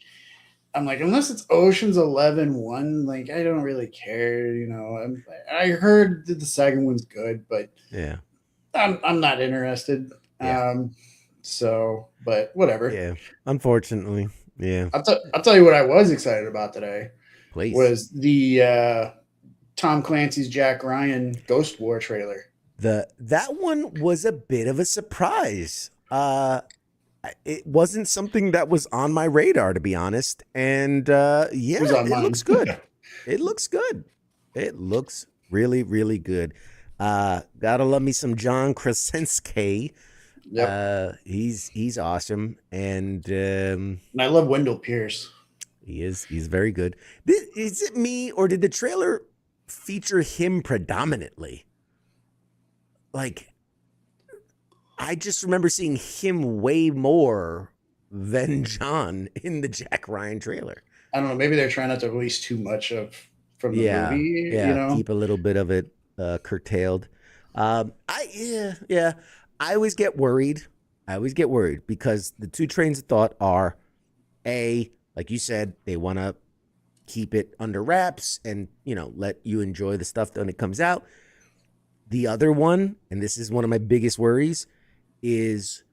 A: I'm like, unless it's Ocean's 11 1, like I don't really care. I heard that the second one's good, but
C: Yeah.
A: I'm not interested.
C: Yeah.
A: But whatever.
C: Yeah. Unfortunately. Yeah.
A: I'll tell you what I was excited about today
C: Please.
A: was the Tom Clancy's Jack Ryan Ghost War trailer.
C: That one was a bit of a surprise. It wasn't something that was on my radar, to be honest. And yeah,
A: on
C: it
A: mine.
C: looks good. It looks good. It looks really, really good. Gotta love me some John Krasinski.
A: Yep.
C: He's awesome, and
A: I love Wendell Pierce.
C: he's very good. Is it me, or did the trailer feature him predominantly? Like, I just remember seeing him way more than John in the Jack Ryan trailer.
A: I don't know. Maybe they're trying not to release too much from the movie.
C: Yeah, keep a little bit of it curtailed. I always get worried. Because the two trains of thought are, A, like you said, they want to keep it under wraps and, let you enjoy the stuff when it comes out. The other one, and this is one of my biggest worries, is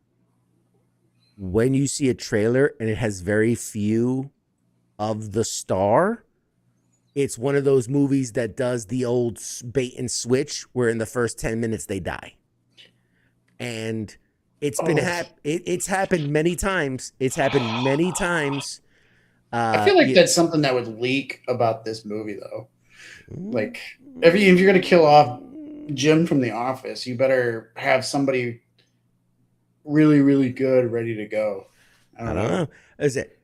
C: when you see a trailer and it has very few of the star, it's one of those movies that does the old bait and switch where in the first 10 minutes they die. And it's happened many times. I
A: feel like that's something that would leak about this movie, though. Like, if you're going to kill off Jim from The Office, you better have somebody really, really good ready to go. I don't know.
C: Is it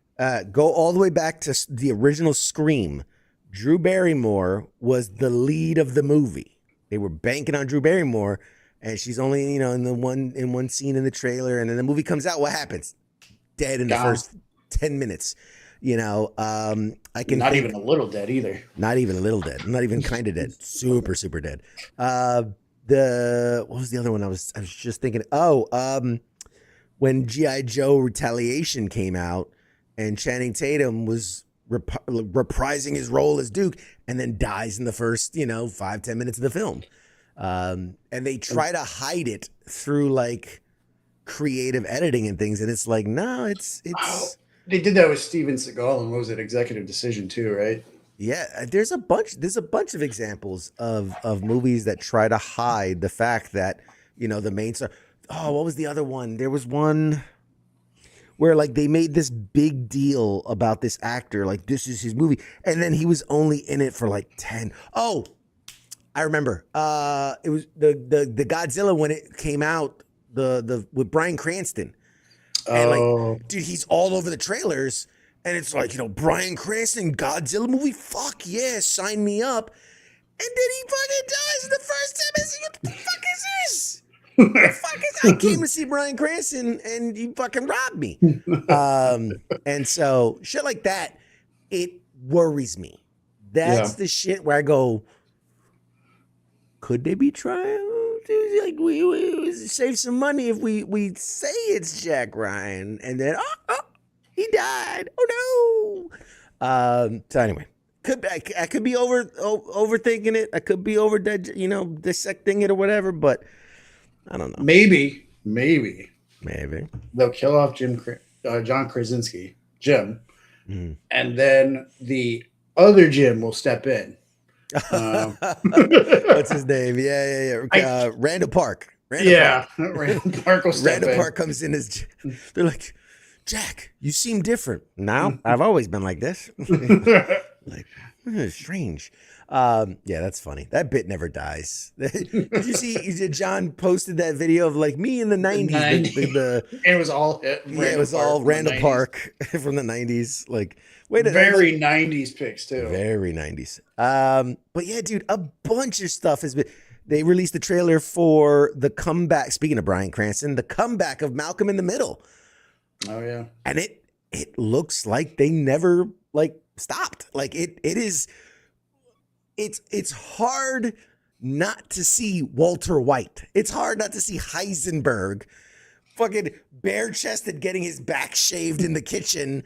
C: go all the way back to the original Scream? Drew Barrymore was the lead of the movie. They were banking on Drew Barrymore, and she's only in one scene in the trailer, and then the movie comes out. What happens? Dead in the first 10 minutes. I can
A: not even a little dead either.
C: Not even a little dead. Not even kind of dead. Super, super dead. What was the other one? I was just thinking. When G.I. Joe Retaliation came out, and Channing Tatum was reprising his role as Duke, and then dies in the first 5-10 minutes of the film, and they try to hide it through like creative editing and things, and it's like, no, it's.
A: They did that with Steven Seagal, and what was it, Executive Decision too, right?
C: Yeah, there's a bunch of examples of movies that try to hide the fact that the main star. Oh, what was the other one? There was one where like they made this big deal about this actor, like this is his movie, and then he was only in it for like 10. Oh, I remember. It was the Godzilla when it came out, the with Bryan Cranston. And like, dude, he's all over the trailers, and it's like, Bryan Cranston, Godzilla movie, fuck yeah, sign me up. And then he fucking dies in the first 10 minutes. What the fuck is this? I came to see Bryan Cranston, and you fucking robbed me. And so shit like that, it worries me. That's the shit where I go, could they be trying? Like we save some money if we say it's Jack Ryan, and then he died. Oh no. So anyway, I could be overthinking it. I could be dissecting it or whatever. But I don't know.
A: Maybe
C: they'll
A: kill off John Krasinski, Jim, and then the other Jim will step in.
C: What's his name? Yeah. Randall Park.
A: Randall Park will step
C: Randall
A: in.
C: Park comes in as. They're like, Jack, you seem different. Now I've always been like this. Like, strange. Yeah, that's funny. That bit never dies. Did you see? John posted that video of like me in the 90s.
A: It was all
C: Randall Park from the 90s. Like,
A: very 90s picks too.
C: Very 90s. But yeah, dude, a bunch of stuff has been. They released the trailer for the comeback. Speaking of Bryan Cranston, the comeback of Malcolm in the Middle.
A: Oh yeah,
C: and it looks like they never like stopped. Like it is. It's hard not to see Walter White. It's hard not to see Heisenberg, fucking bare chested, getting his back shaved in the kitchen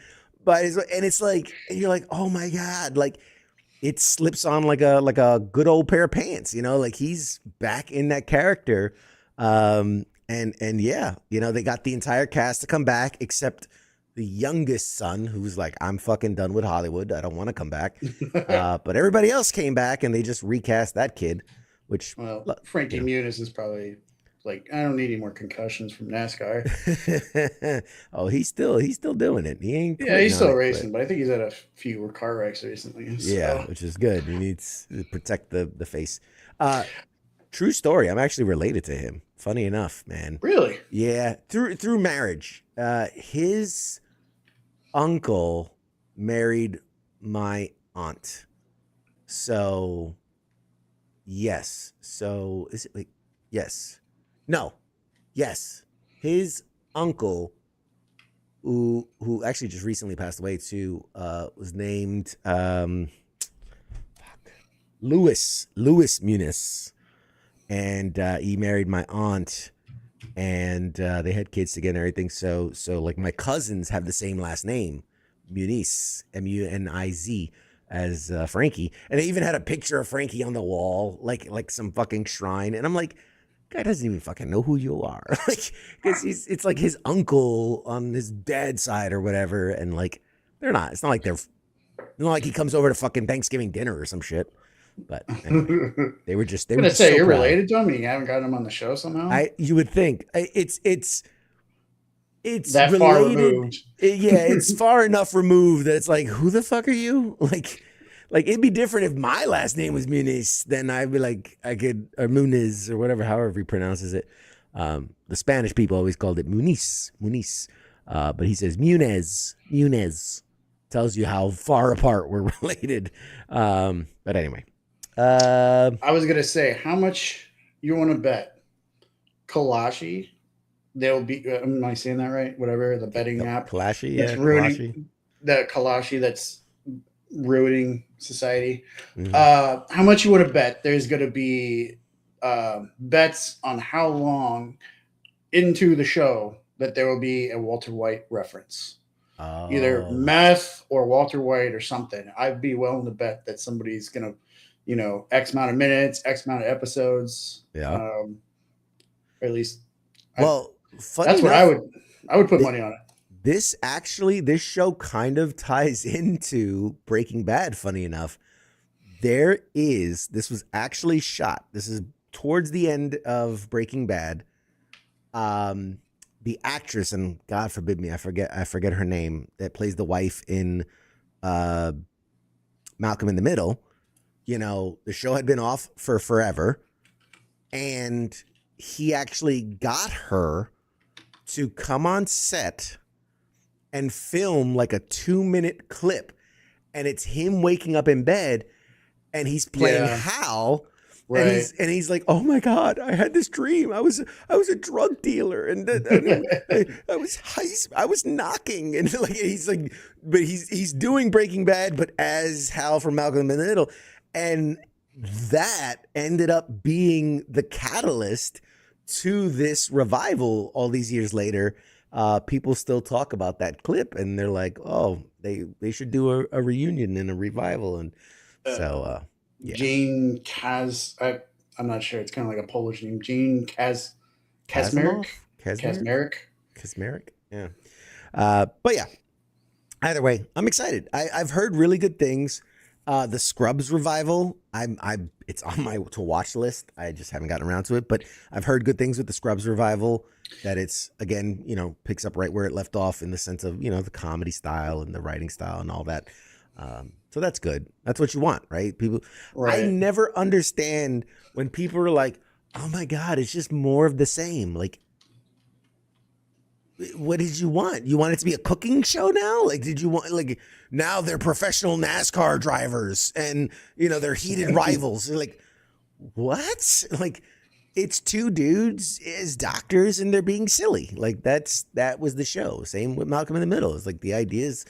C: and it's like, and you're like, oh my God, like it slips on like a good old pair of pants, like he's back in that character. And yeah, they got the entire cast to come back except the youngest son, who's like, I'm fucking done with Hollywood. I don't want to come back. But everybody else came back, and they just recast that kid, which,
A: Well, Frankie Muniz is probably like, I don't need any more concussions from NASCAR.
C: Oh, he's still doing it. He ain't.
A: Yeah, he's still racing, but I think he's had a few car wrecks recently. So.
C: Yeah, which is good. He needs to protect the face. True story. I'm actually related to him. Funny enough, man.
A: Really?
C: Yeah, through marriage. His uncle married my aunt. So, yes. So, is it like, yes. No. Yes. His uncle, who actually just recently passed away too, was named Louis Muniz. And he married my aunt, and they had kids together and everything. So like my cousins have the same last name, Muniz, Muniz, as Frankie. And they even had a picture of Frankie on the wall, like some fucking shrine. And I'm like, guy doesn't even fucking know who you are. Like, because it's like his uncle on his dad's side or whatever. And like, it's not like he comes over to fucking Thanksgiving dinner or some shit. But anyway, they were
A: gonna say, so you're proud. Related to him and you haven't gotten him on the show somehow.
C: You would think it's
A: that related. Far removed.
C: Yeah, it's far enough removed that it's like, who the fuck are you? Like it'd be different if my last name was Muniz, then I'd be like, or Muniz or whatever, however he pronounces it. The Spanish people always called it Muniz, but he says Muniz. Tells you how far apart we're related. But anyway.
A: I was gonna say, how much you want to bet Kalashi? They'll be. Am I saying that right? Whatever the betting app.
C: Kalashi,
A: that's ruining the Kalashi. That's ruining society. Mm-hmm. How much you want to bet? There's gonna be bets on how long into the show that there will be a Walter White reference. Either meth or Walter White or something. I'd be willing to bet that somebody's gonna. X amount of minutes, X amount of episodes.
C: Yeah.
A: Or at least.
C: Well,
A: that's what I would put money on it.
C: This show kind of ties into Breaking Bad. Funny enough, this was actually shot. This is towards the end of Breaking Bad. The actress, and God forbid me, I forget her name, that plays the wife in Malcolm in the Middle. The show had been off for forever, and he actually got her to come on set and film like a 2-minute clip, and it's him waking up in bed, and he's playing Hal. Right. And he's like, oh my God, I had this dream. I was a drug dealer, and I was knocking, and like he's like, but he's doing Breaking Bad, but as Hal from Malcolm in the Middle, and that ended up being the catalyst to this revival. All these years later, people still talk about that clip, and they're like, oh, they should do a reunion and a revival, and so. Yeah.
A: Gene I'm not sure. It's kind of like a Polish name. Gene Kazmarek.
C: Yeah. But yeah. Either way, I'm excited. I've heard really good things. The Scrubs revival, it's on my to watch list. I just haven't gotten around to it, but I've heard good things with the Scrubs revival. That it's again, picks up right where it left off in the sense of the comedy style and the writing style and all that. So that's good. That's what you want, right? People, right. I never understand when people are like, oh my God, it's just more of the same. Like, what did you want? You want it to be a cooking show now? Like, did you want, like, now they're professional NASCAR drivers and, they're heated rivals. They're like, what? Like, it's two dudes as doctors and they're being silly. Like, that was the show. Same with Malcolm in the Middle. It's like the idea is,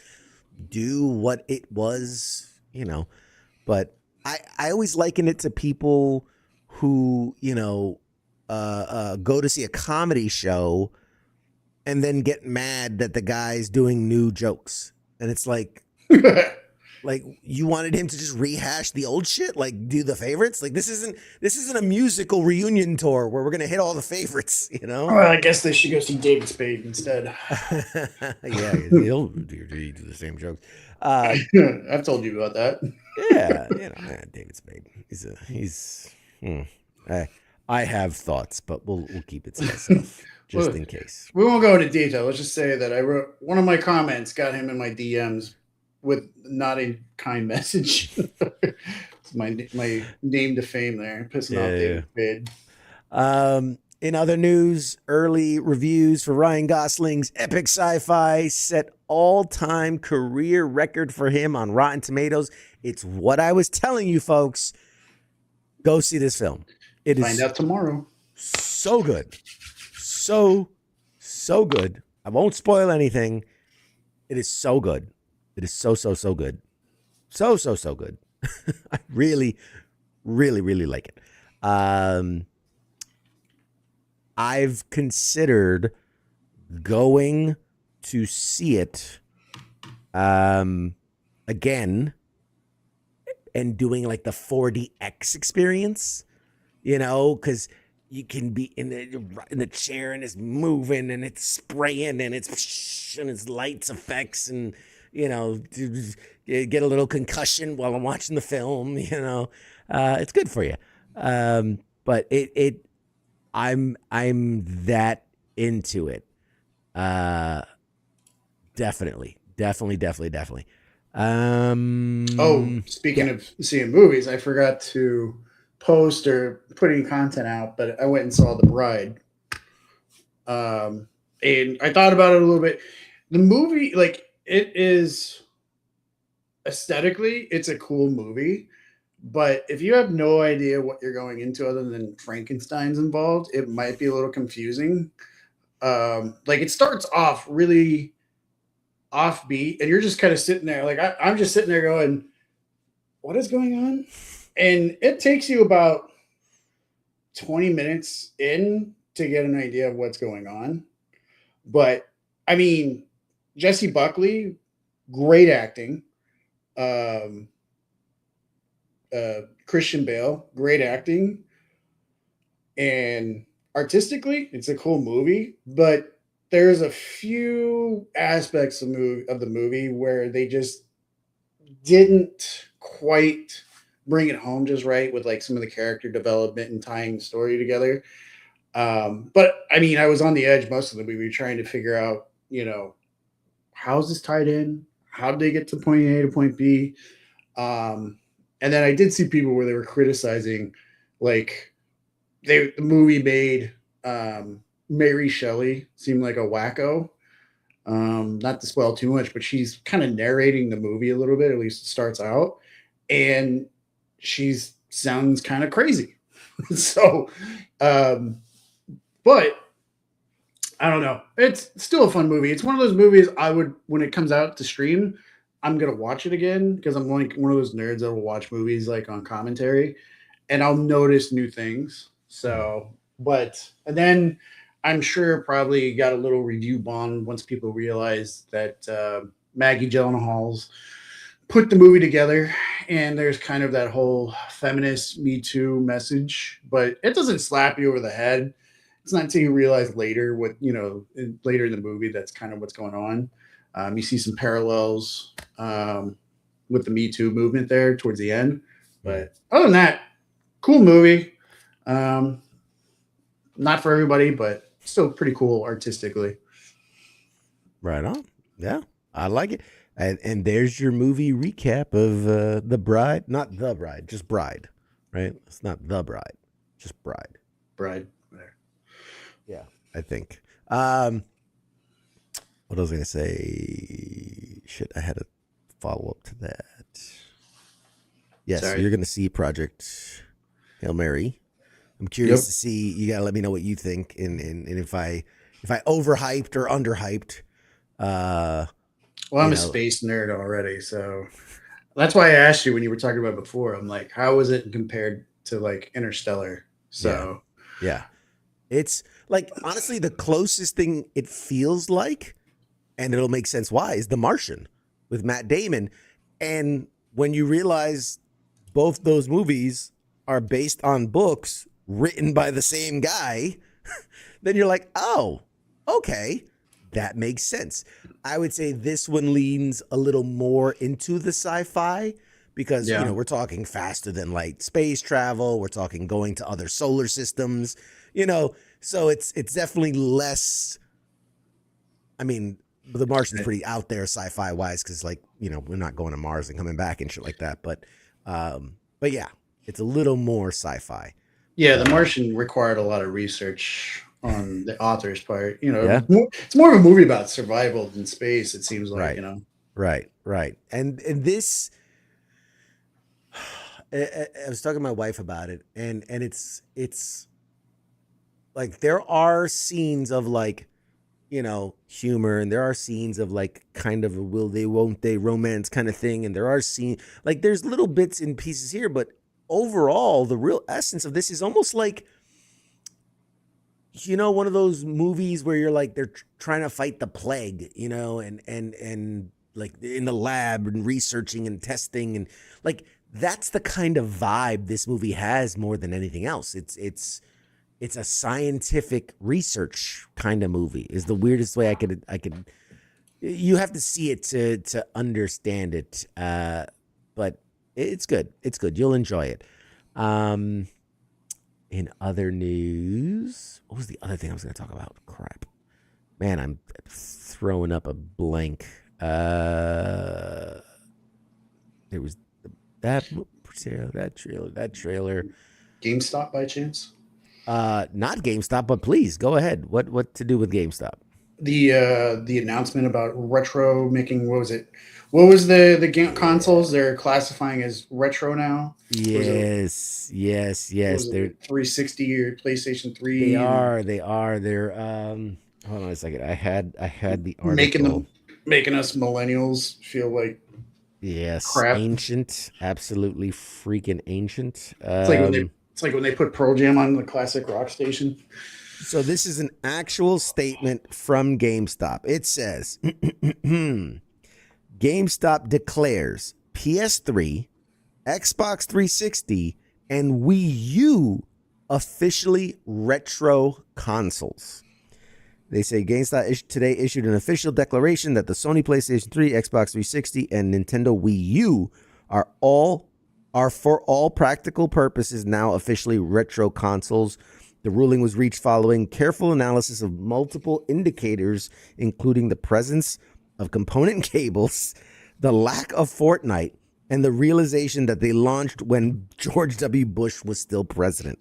C: do what it was, but I always liken it to people who, go to see a comedy show and then get mad that the guy's doing new jokes. And it's like you wanted him to just rehash the old shit, like do the favorites. Like this isn't a musical reunion tour where we're gonna hit all the favorites, you know.
A: Well, I guess they should go see David Spade instead.
C: Yeah, he'll do the same jokes.
A: I've told you about that.
C: Yeah, David Spade. I have thoughts, but we'll keep it to myself just in case.
A: We won't go into detail. Let's just say that I wrote one of my comments, got him in my DMs with not a kind message. It's my name to fame there, pissing off David Spade.
C: In other news, early reviews for Ryan Gosling's epic sci-fi set all-time career record for him on Rotten Tomatoes. It's what I was telling you, folks. Go see this film.
A: Find out tomorrow.
C: So good. So good. I won't spoil anything. It is so good. It is so good. So good. I really like it. I've considered going to see it again and doing like the 4DX experience, because you can be in the chair and it's moving and it's spraying and it's lights effects and get a little concussion while I'm watching the film. It's good for you. But I'm that into it. Definitely.
A: Speaking of seeing movies, I forgot to post or put any content out, but I went and saw The Bride. And I thought about it a little bit. The movie, like, it is aesthetically, it's a cool movie. But if you have no idea what you're going into other than Frankenstein's involved, it might be a little confusing. Like, it starts off really offbeat, and you're just kind of sitting there. Like, I'm just sitting there going, what is going on? And it takes you about 20 minutes in to get an idea of what's going on. But, I mean, Jesse Buckley, great acting. Christian Bale, great acting. And artistically, it's a cool movie, but there's a few aspects of the movie where they just didn't quite bring it home just right with like some of the character development and tying the story together. But I mean, I was on the edge most of the movie trying to figure out, how's this tied in? How did they get to point A to point B? And then I did see people where they were criticizing, like, the movie made Mary Shelley seem like a wacko. Not to spoil too much, but she's kind of narrating the movie a little bit, at least it starts out, and she sounds kind of crazy. So, but I don't know. It's still a fun movie. It's one of those movies I would, when it comes out to stream, I'm going to watch it again because I'm like one of those nerds that will watch movies like on commentary and I'll notice new things. So, and then I'm sure probably got a little review bond once people realize that Maggie Gyllenhaal's put the movie together and there's kind of that whole feminist Me Too message, but it doesn't slap you over the head. It's not until you realize later what, later in the movie, that's kind of what's going on. You see some parallels with the Me Too movement there towards the end. But other than that, cool movie. Not for everybody, but still pretty cool artistically.
C: Right on. Yeah, I like it. And there's your movie recap of The Bride. Not The Bride, just Bride, right? It's not The Bride, just Bride.
A: Bride. There.
C: Yeah, I think. What was I going to say? Shit, I had a follow-up to that. Yes, so you're going to see Project Hail Mary. I'm curious to see. You got to let me know what you think, and if I overhyped or underhyped.
A: Well, I'm a space nerd already, so that's why I asked you when you were talking about it before. I'm like, how was it compared to like Interstellar? So
C: yeah. It's like, honestly, the closest thing it feels like, and it'll make sense why, is The Martian. with Matt Damon. And when you realize both those movies are based on books written by the same guy, then you're like, oh, okay, that makes sense. I would say this one leans a little more into the sci-fi because, you know, we're talking faster than light space travel. We're talking going to other solar systems, you know, so it's definitely less. I mean, The Martian's pretty out there sci-fi wise because, like, you know, we're not going to Mars and coming back and shit like that. But yeah, it's a little more sci-fi.
A: Yeah, The Martian required a lot of research on the author's part. You know,
C: Yeah.
A: it's more of a movie about survival in space. It seems like,
C: Right.
A: you know.
C: Right. And this, I was talking to my wife about it, and it's like there are scenes of, like, you know, humor, and there are scenes of, like, kind of a will they won't they romance kind of thing, and there are scenes like there's little bits and pieces here, but overall the real essence of this is almost like, you know, one of those movies where you're like they're trying to fight the plague, you know, and like in the lab and researching and testing, and like that's the kind of vibe this movie has more than anything else. It's a scientific research kind of movie is the weirdest way I could, you have to see it to understand it. But it's good. It's good. You'll enjoy it. In other news, what was the other thing I was going to talk about? Crap, man, I'm throwing up a blank. There was that trailer.
A: GameStop by chance?
C: Not GameStop, but please go ahead. What to do with GameStop?
A: The announcement about retro making, what was it? What was the game consoles they're classifying as retro now?
C: Yes. They're
A: 360 or PlayStation 3.
C: They are. They're hold on a second. I had the article.
A: Making us millennials feel like crap.
C: Ancient, absolutely freaking ancient.
A: It's like when they put Pearl Jam on the classic rock station.
C: So this is an actual statement from GameStop. It says, GameStop declares PS3, Xbox 360, and Wii U officially retro consoles. They say GameStop today issued an official declaration that the Sony PlayStation 3, Xbox 360, and Nintendo Wii U are for all practical purposes now officially retro consoles. The ruling was reached following careful analysis of multiple indicators, including the presence of component cables, the lack of Fortnite, and the realization that they launched when George W. Bush was still president.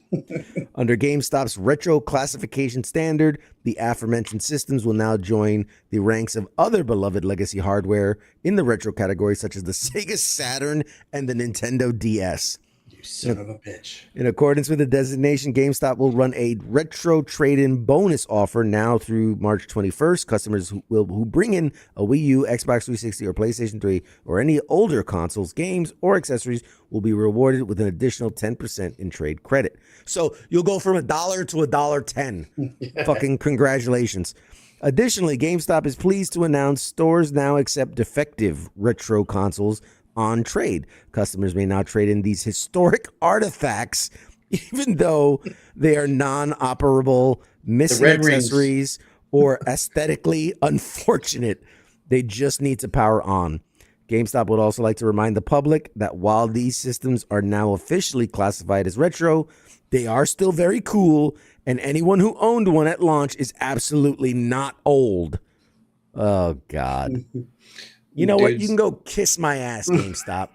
C: Under GameStop's retro classification standard, the aforementioned systems will now join the ranks of other beloved legacy hardware in the retro category, such as the Sega Saturn and the Nintendo DS.
A: You son of a bitch.
C: In accordance with the designation, GameStop will run a retro trade-in bonus offer now through March 21st. Customers who bring in a Wii U, Xbox 360, or PlayStation 3, or any older consoles, games, or accessories will be rewarded with an additional 10% in trade credit. So you'll go from $1 to $1.10. Yeah. Fucking congratulations. Additionally, GameStop is pleased to announce stores now accept defective retro consoles on trade. Customers may now trade in these historic artifacts, even though they are non-operable, missing accessories, or aesthetically unfortunate. They just need to power on. GameStop would also like to remind the public that while these systems are now officially classified as retro, they are still very cool, and anyone who owned one at launch is absolutely not old. Oh, God. You know what? You can go kiss my ass, GameStop.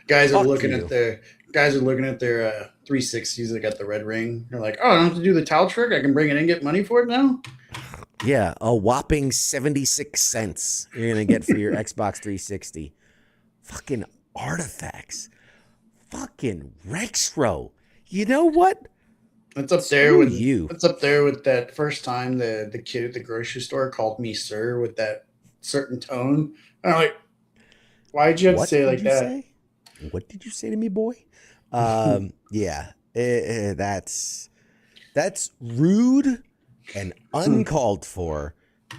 A: Guys are looking at their 360s that got the red ring. They're like, oh, I don't have to do the towel trick. I can bring it in and get money for it now.
C: Yeah, a whopping 76 cents you're going to get for your Xbox 360. Fucking artifacts. Fucking retro. You know what?
A: It's up there with you. It's up there with that first time the kid at the grocery store called me sir with that certain tone. I'm like, why'd you have to say it like that?
C: What did you say to me, boy? Yeah, that's rude and uncalled for,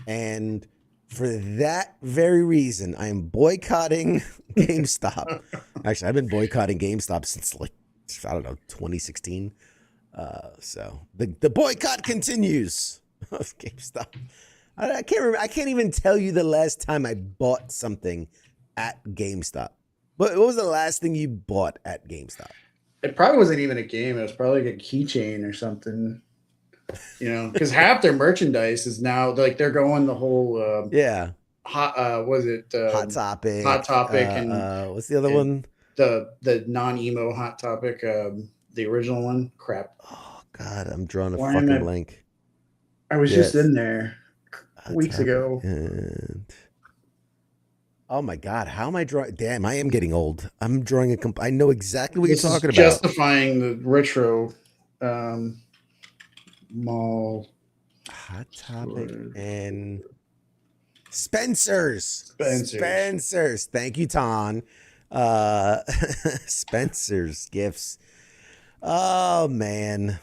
C: and For that very reason, I am boycotting GameStop. Actually, I've been boycotting GameStop since like, I don't know, 2016. So the boycott continues of GameStop. I can't remember. I can't even tell you the last time I bought something at GameStop. What was the last thing you bought at GameStop?
A: It probably wasn't even a game. It was probably like a keychain or something. You know, because half their merchandise is now like they're going the whole
C: Yeah.
A: hot. Was it
C: Hot Topic?
A: Hot Topic and
C: what's the other
A: and
C: one?
A: the non-emo Hot Topic, the original one. Crap.
C: Oh God, I'm drawing a
A: Why am
C: fucking
A: I-
C: blank.
A: I was just
C: Yes.
A: in there
C: Hot
A: weeks
C: Topic
A: ago.
C: And... Oh my God, how am I drawing? Damn, I am getting old. I'm drawing a. I know exactly what
A: This
C: you're
A: is
C: talking about.
A: justifying the retro mall.
C: Hot Topic and Spencer's. Thank you, Ton. Spencer's gifts. Oh man.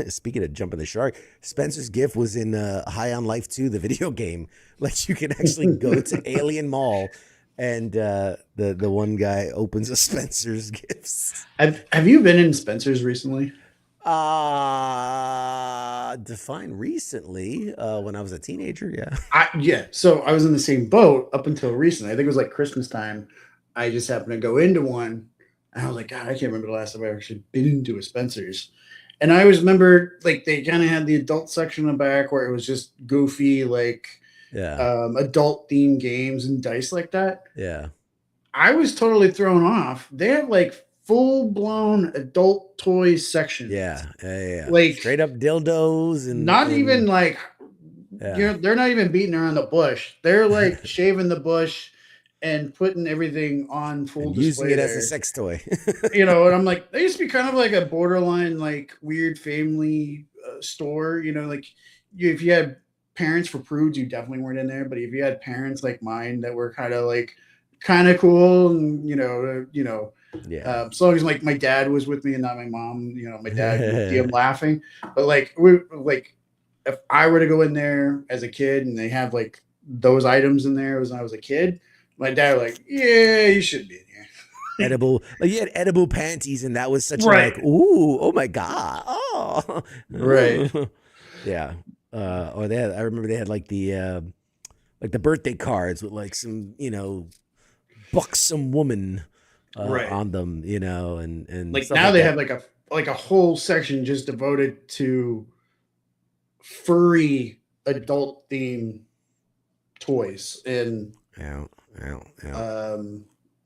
C: Speaking of jumping the shark, Spencer's gift was in High on Life 2, the video game. Like you can actually go to Alien Mall and the one guy opens a Spencer's gifts.
A: Have you been in Spencer's recently?
C: Define recently, when I was a teenager, yeah.
A: Yeah. So I was in the same boat up until recently. I think it was like Christmas time. I just happened to go into one, and I was like, God, I can't remember the last time I actually been into a Spencer's. And I always remember like they kind of had the adult section in the back where it was just goofy, like adult themed games and dice like that.
C: Yeah.
A: I was totally thrown off. They have like full blown adult toys section.
C: Yeah.
A: Like
C: straight up dildos and
A: not even like they're not even beating around the bush. They're like shaving the bush and putting everything on full
C: and
A: display.
C: Using it as a sex toy.
A: You know, and I'm like, they used to be kind of like a borderline, like weird family store. You know, like if you had parents for prudes, you definitely weren't in there. But if you had parents like mine that were kind of cool, and
C: yeah.
A: as long as like my dad was with me and not my mom, you know, my dad would be laughing. But like if I were to go in there as a kid and they have like those items in there as when I was a kid, my dad was like, yeah, you should be in here.
C: Edible, like you had edible panties, and that was such
A: Right.
C: like, ooh, oh my God, oh,
A: right,
C: yeah. Or they had, I remember they had like the birthday cards with like some, buxom woman
A: right
C: on them, and
A: like
C: stuff
A: now they
C: that.
A: have like a whole section just devoted to furry adult themed toys and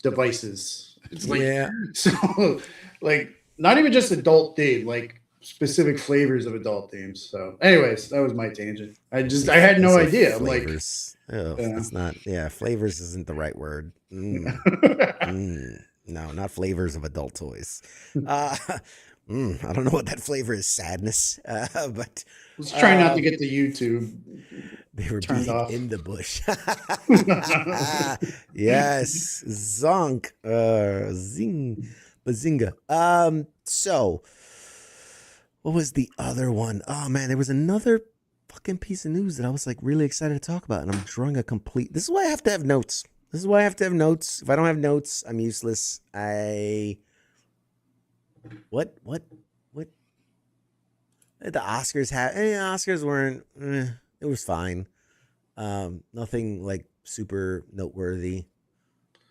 A: devices. It's like, so like not even just adult theme, like specific flavors of adult themes. So anyways, that was my tangent. I had no idea. I'm like,
C: it's not, flavors isn't the right word. No, not flavors of adult toys. I don't know what that flavor is. Sadness. But
A: let's try not to get the YouTube.
C: They were
A: turned
C: being
A: off
C: in the bush. Yes, zonk, zing, bazinga. So, what was the other one? Oh man, there was another fucking piece of news that I was like really excited to talk about, and I'm drawing a complete. This is why I have to have notes. If I don't have notes, I'm useless. What? The Oscars had. Oscars weren't. It was fine. Nothing like super noteworthy.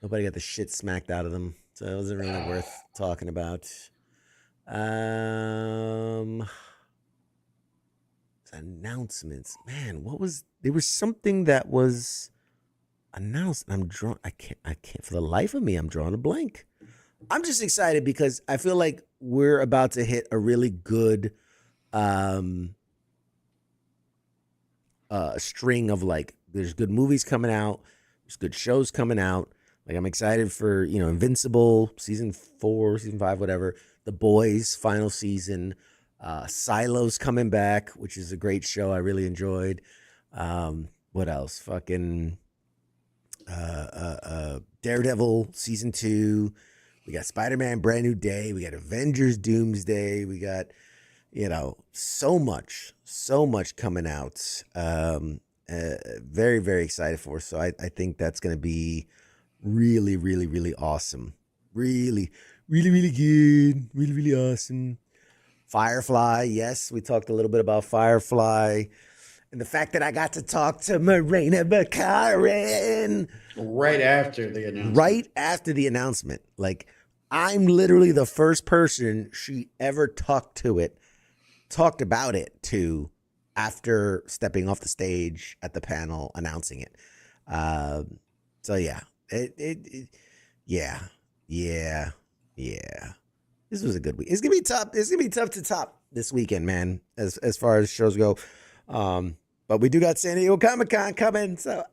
C: Nobody got the shit smacked out of them, so it wasn't really worth talking about. Announcements, man. There was something that was announced. I can't for the life of me. I'm drawing a blank. I'm just excited because I feel like we're about to hit a really good string of like, there's good movies coming out, there's good shows coming out. Like I'm excited for, Invincible season 4, season 5, whatever. The Boys final season. Silo's coming back, which is a great show. I really enjoyed. What else? Fucking Daredevil season 2. We got Spider-Man Brand New Day. We got Avengers Doomsday. We got, so much coming out. Very, very excited for. So I think that's going to be really, really, really awesome. Really, really, really good. Really, really awesome. Firefly. Yes, we talked a little bit about Firefly. And the fact that I got to talk to Morena Baccarin
A: Right after the announcement.
C: right after the announcement. Like, I'm literally the first person she ever talked about it to after stepping off the stage at the panel announcing it. So yeah, yeah. This was a good week. It's gonna be tough. It's gonna be tough to top this weekend, man. As far as shows go, but we do got San Diego Comic-Con coming. So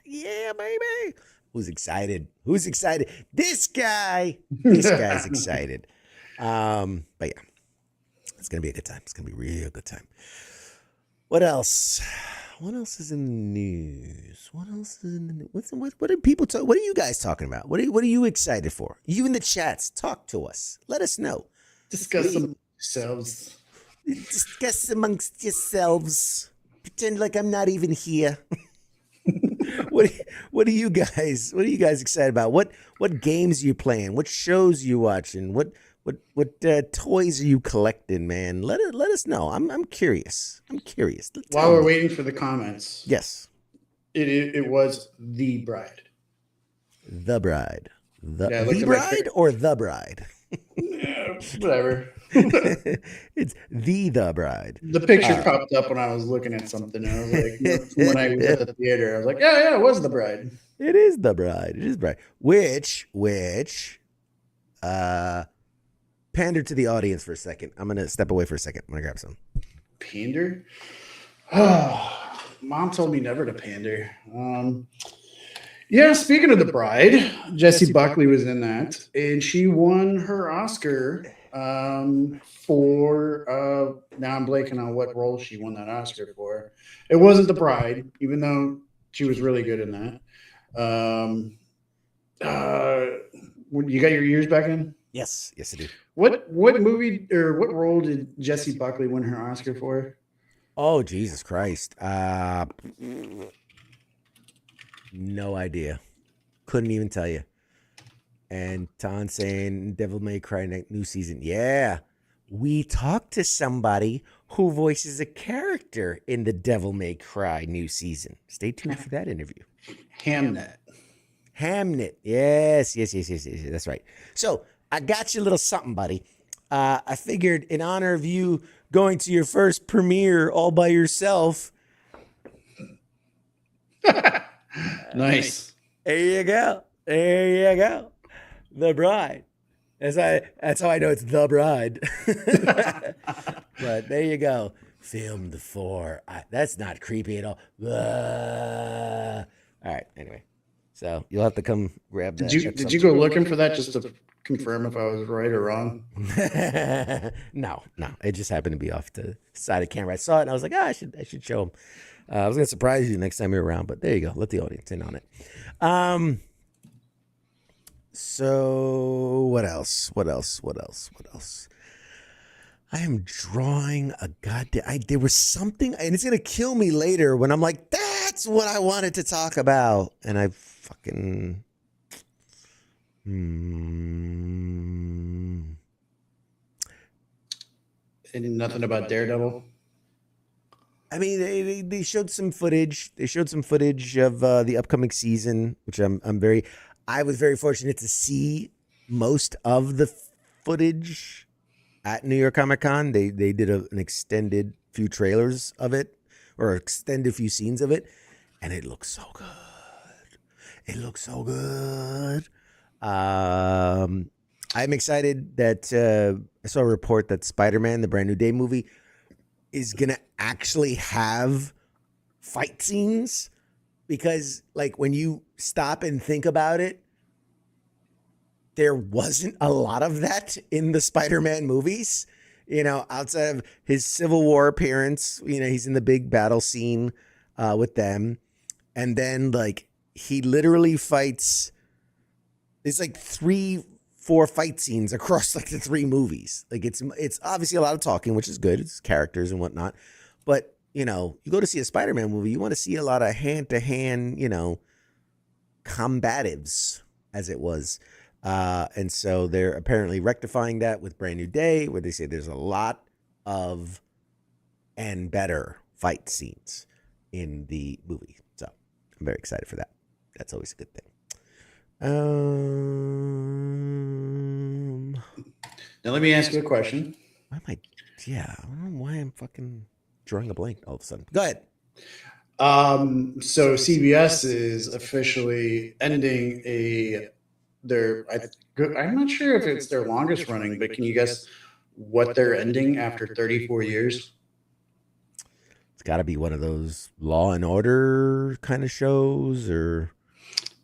C: yeah, baby. Who's excited? Who's excited? This guy's excited. But yeah, it's gonna be a good time. It's gonna be a real good time. What else? What else is in the news? What else is in the news? What are people talk? What are you guys talking about? What are you excited for? You in the chats, talk to us. Let us know.
A: Discuss amongst yourselves.
C: Discuss amongst yourselves. Pretend like I'm not even here. What are you guys excited about? What games are you playing? What shows are you watching? What toys are you collecting, man? Let us know. I'm curious.
A: While we're waiting for the comments,
C: yes,
A: it was The Bride.
C: The Bride. The
A: Yeah,
C: Bride or The Bride?
A: Yeah, whatever.
C: It's The Bride.
A: The picture popped up when I was looking at something. I was like, when I was at the theater, I was like, yeah, it was The Bride.
C: It is The Bride. It is Bride. Which pander to the audience for a second. I'm gonna step away for a second. I'm gonna grab some.
A: Pander? Oh, Mom told me never to pander. Yeah, speaking of The Bride, Jessie Buckley was in that, and she won her Oscar for now I'm blanking on what role she won that Oscar for. It wasn't The Bride, even though she was really good in that. You got your ears back in?
C: Yes, I do.
A: What movie or what role did Jessie Buckley win her Oscar for?
C: Oh, Jesus Christ. No idea. Couldn't even tell you. And Ton saying Devil May Cry new season. Yeah. We talked to somebody who voices a character in the Devil May Cry new season. Stay tuned for that interview.
A: Hamnet.
C: Yes. That's right. So I got you a little something, buddy. I figured in honor of you going to your first premiere all by yourself.
A: Nice.
C: There you go. The Bride. That's how I know it's The Bride. But there you go. Filmed for. That's not creepy at all. All right. Anyway, so you'll have to come grab that.
A: Did you go looking for that just to confirm if I was right or wrong?
C: No. It just happened to be off the side of the camera. I saw it and I was like, I should show him. I was gonna surprise you next time you're around, but there you go. Let the audience in on it. So what else? I am drawing a goddamn. There was something, and it's gonna kill me later when I'm like, that's what I wanted to talk about, and I fucking.
A: And nothing about Daredevil.
C: I mean, they showed some footage. They showed some footage of the upcoming season, which I was very fortunate to see most of the footage at New York Comic Con. They did an extended few trailers of it, or extended few scenes of it, and it looks so good. I'm excited that I saw a report that Spider-Man, the Brand New Day movie, is gonna actually have fight scenes, because like when you stop and think about it, there wasn't a lot of that in the Spider-Man movies, outside of his Civil War appearance. He's in the big battle scene with them, and then like he literally fights. There's like 3-4 fight scenes across like the 3 movies. Like it's obviously a lot of talking, which is good. It's characters and whatnot. But, you go to see a Spider-Man movie, you want to see a lot of hand-to-hand, combatives, as it was. And so they're apparently rectifying that with Brand New Day, where they say there's a lot of and better fight scenes in the movie. So I'm very excited for that. That's always a good thing.
A: Now let me ask you a question.
C: Why am I? Yeah, I don't know why I'm fucking drawing a blank all of a sudden. Go ahead.
A: So CBS is officially ending I'm not sure if it's their longest running, but can you guess what they're ending after 34 years?
C: It's got to be one of those Law and Order kind of shows, or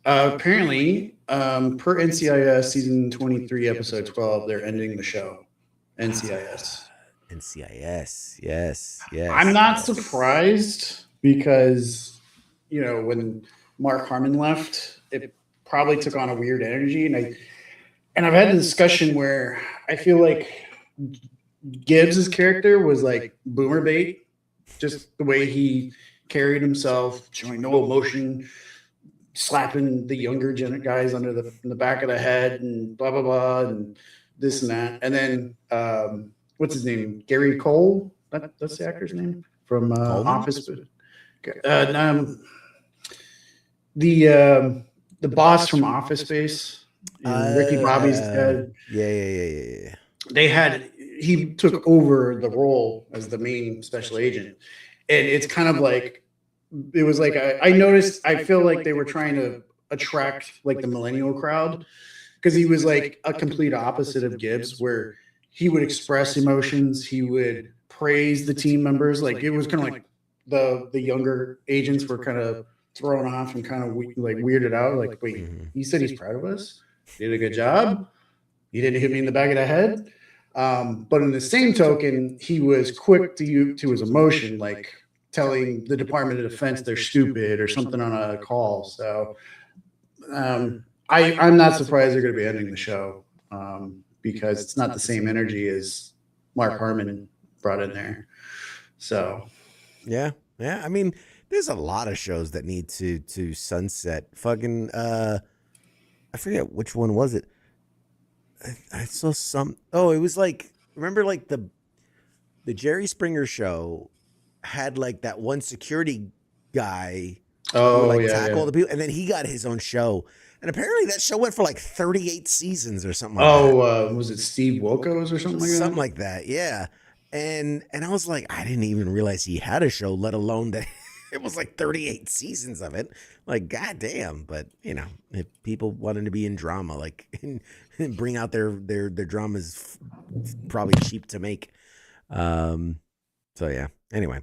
A: apparently, per NCIS season 23, episode 12, they're ending the show. NCIS.
C: NCIS. Yes.
A: I'm not surprised because, when Mark Harmon left, it probably took on a weird energy. And I've had a discussion where I feel like Gibbs's character was like boomer bait, just the way he carried himself, showing no emotion, slapping the younger guys in the back of the head and blah, blah, blah, and this and that. And then, what's his name? Gary Cole? That's the actor's name from Office. The boss from Office Space, Ricky Bobby's dad.
C: Yeah.
A: He took over the role as the main special agent, and it's kind of like it was like I noticed. I feel like they were trying to attract like the millennial crowd because he was like a complete opposite of Gibbs, where he would express emotions, he would praise the team members. Like it was kind of like the younger agents were kind of thrown off and kind of like weirded out. Like, wait, he said he's proud of us. Did a good job. He didn't hit me in the back of the head. But in the same token, he was quick to his emotion, like telling the Department of Defense they're stupid or something on a call. So I'm not surprised they're going to be ending the show because it's not the same energy as Mark Harmon brought in there. So
C: yeah. I mean, there's a lot of shows that need to sunset. Fucking I forget which one was it. I saw some. Oh, it was like, remember like the Jerry Springer show had like that one security guy.
A: Oh,
C: who, like, tackle all the people, and then he got his own show. And apparently that show went for like 38 seasons or something like that.
A: Was it Steve Wilkos or something like that?
C: Something like that, yeah. And I was like, I didn't even realize he had a show, let alone that it was like 38 seasons of it. Like, goddamn. But, if people wanted to be in drama, like, and bring out their dramas, probably cheap to make. So, yeah. Anyway.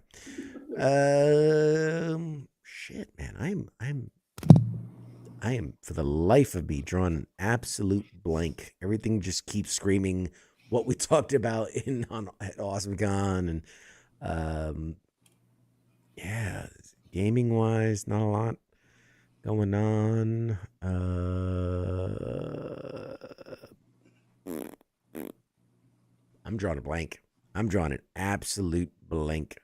C: Shit, man. I am, for the life of me, drawing an absolute blank. Everything just keeps screaming what we talked about at AwesomeCon, and yeah, gaming wise, not a lot going on. I'm drawing a blank. I'm drawing an absolute blank.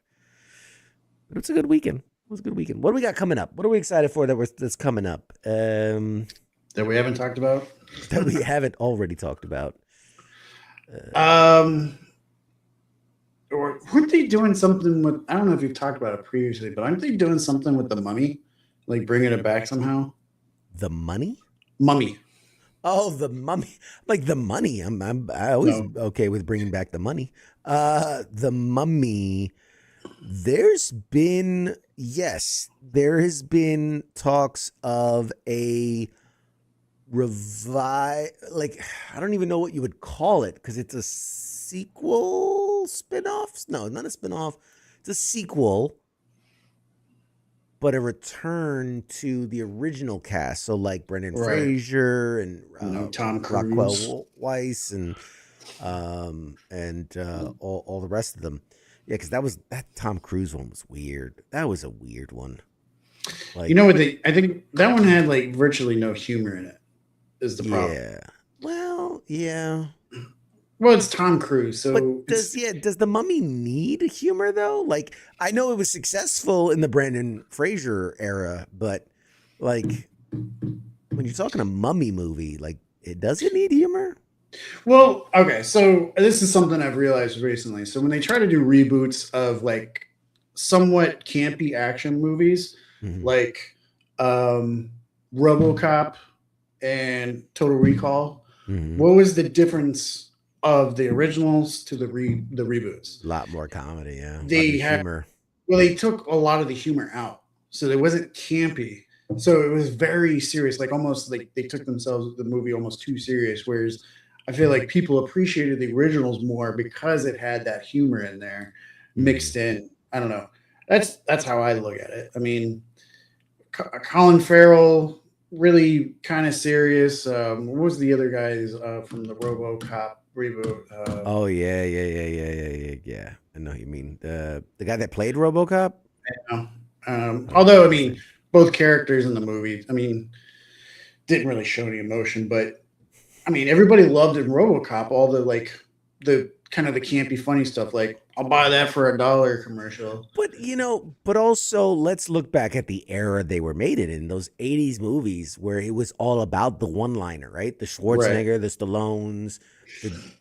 C: But it's a good weekend. It was a good weekend. What do we got coming up? What are we excited for that's coming up?
A: That we haven't talked about?
C: That we haven't already talked about.
A: Or weren't they doing something with, I don't know if you've talked about it previously, but aren't they doing something with the mummy? Like bringing it back somehow?
C: The money?
A: Mummy.
C: Oh, the mummy. Like the money. I always okay with bringing back the money. The mummy. There has been talks of a like, I don't even know what you would call it, because it's a sequel, spin-off. No, not a spin-off. It's a sequel, but a return to the original cast. So like Brendan Fraser and
A: Tom Cruise,
C: Rockwell Weiss, and all the rest of them. Yeah, because that Tom Cruise one was weird. That was a weird one. Like,
A: I think that one had like virtually no humor in it. Is the problem?
C: Yeah. Well, yeah.
A: Well, it's Tom Cruise,
C: But
A: so
C: does the Mummy need humor though? Like I know it was successful in the Brandon Fraser era, but like when you're talking a mummy movie, like it does it need humor?
A: well, okay. So this is something I've realized recently. So when they try to do reboots of like somewhat campy action movies,
C: Mhm.
A: like um, RoboCop and Total Recall,
C: Mhm.
A: what was the difference of the originals to the reboots?
C: A lot more comedy, yeah. A lot of
A: They had
C: humor.
A: Well, they took a lot of the humor out, so it wasn't campy. So it was very serious, like almost like they took themselves the movie almost too serious. Whereas I feel like people appreciated the originals more because it had that humor in there
C: Mhm.
A: mixed in. I don't know. That's how I look at it. I mean, Colin Farrell really kind of serious. What was the other guys from the RoboCop reboot?
C: Oh yeah. I know who you mean. The guy that played RoboCop?
A: know.
C: I
A: Although,
C: forget
A: I
C: his
A: mean,
C: name.
A: both characters in the movie, I mean, didn't really show any emotion, but I mean, everybody loved in RoboCop all the kind of the campy, funny stuff, like "I'll buy that for $1" commercial.
C: But but also let's look back at the era they were made in those 80s movies where it was all about the one-liner, right? The
A: Right.
C: Schwarzenegger, the Stallones,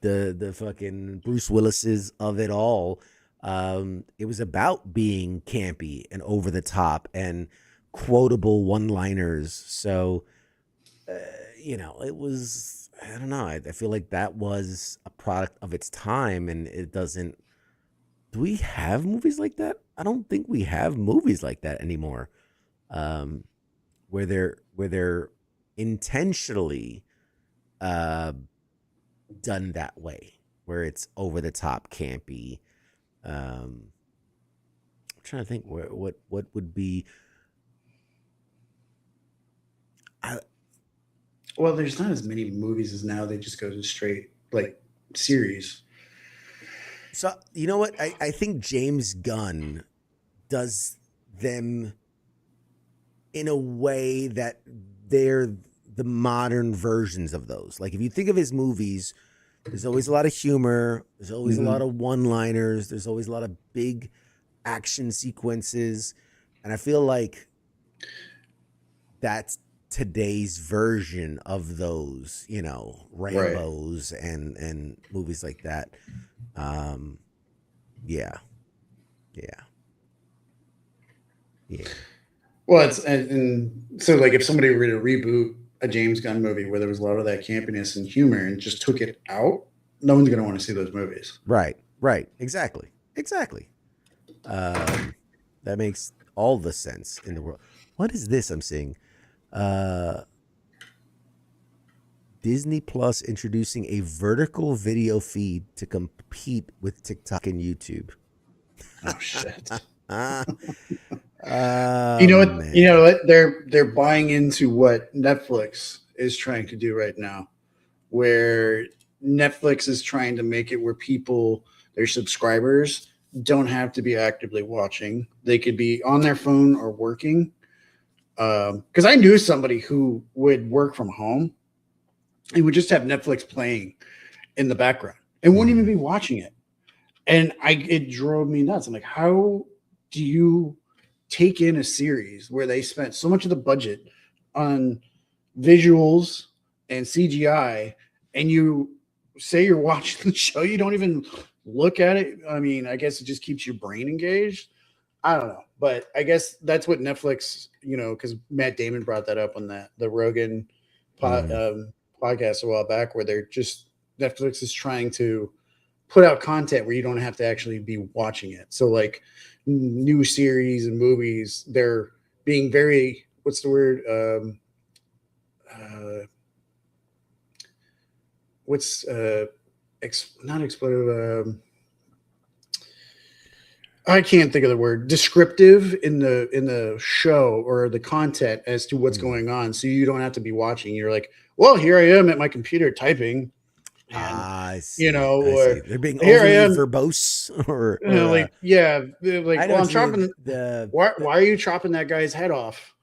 C: the the fucking Bruce Willises of it all. It was about being campy and over the top and quotable one-liners. So, uh, it was I don't know. I feel like that was a product of its time and it doesn't do we have movies like that? I don't think we have movies like that anymore. Um, where they're intentionally uh, done that way, where it's over the top, campy. I'm trying to think what would be. I,
A: Well, there's not as many movies as now. They just go to straight like series.
C: so you know what? I think James Gunn does them in a way that they're the modern versions of those. Like if you think of his movies, there's always a lot of humor, there's always a lot
A: Hmm.
C: of one-liners, there's always a lot of big action sequences, and I feel like that's today's version of those,
A: Right.
C: Rambos and movies like that. Um yeah, yeah, yeah.
A: Well, and so like if somebody were to reboot a James Gunn movie where there was a lot of that campiness and humor and just took it out, no one's going to want to see those movies.
C: Right, right. Exactly. Exactly. Um, that makes all the sense in the world. What is this I'm seeing? Uh, Disney Plus introducing a vertical video feed to compete with TikTok and YouTube.
A: Oh shit.
C: Oh
A: You know what? You know
C: man.
A: what? They're buying into what Netflix is trying to do right now, where Netflix is trying to make it where people, their subscribers, don't have to be actively watching. They could be on their phone or working. Because I knew somebody who would work from home and would just have Netflix playing in the background and wouldn't even
C: Mhm.
A: be watching it. And it drove me nuts. I'm like, how do you take in a series where they spent so much of the budget on visuals and CGI, and you say you're watching the show, you don't even look at it? I mean, I guess it just keeps your brain engaged. I don't know, but I guess that's what Netflix, because Matt Damon brought that up on the Rogan
C: Mhm.
A: podcast a while back, where they're just Netflix is trying to put out content where you don't have to actually be watching it. So like new series and movies, they're being very, what's the word? Uh, what's not expletive? I can't think of the word. Descriptive in the show or the content as to what's
C: Mhm.
A: going on, so you don't have to be watching. You're like, well, here I am at my computer typing, and
C: I see. I see.
A: or
C: They're being
A: here I
C: overly
A: am.
C: verbose or
A: Like, yeah, they're like,
C: I know
A: well, I'm
C: what you mean.
A: chopping. Why are you chopping that guy's head off?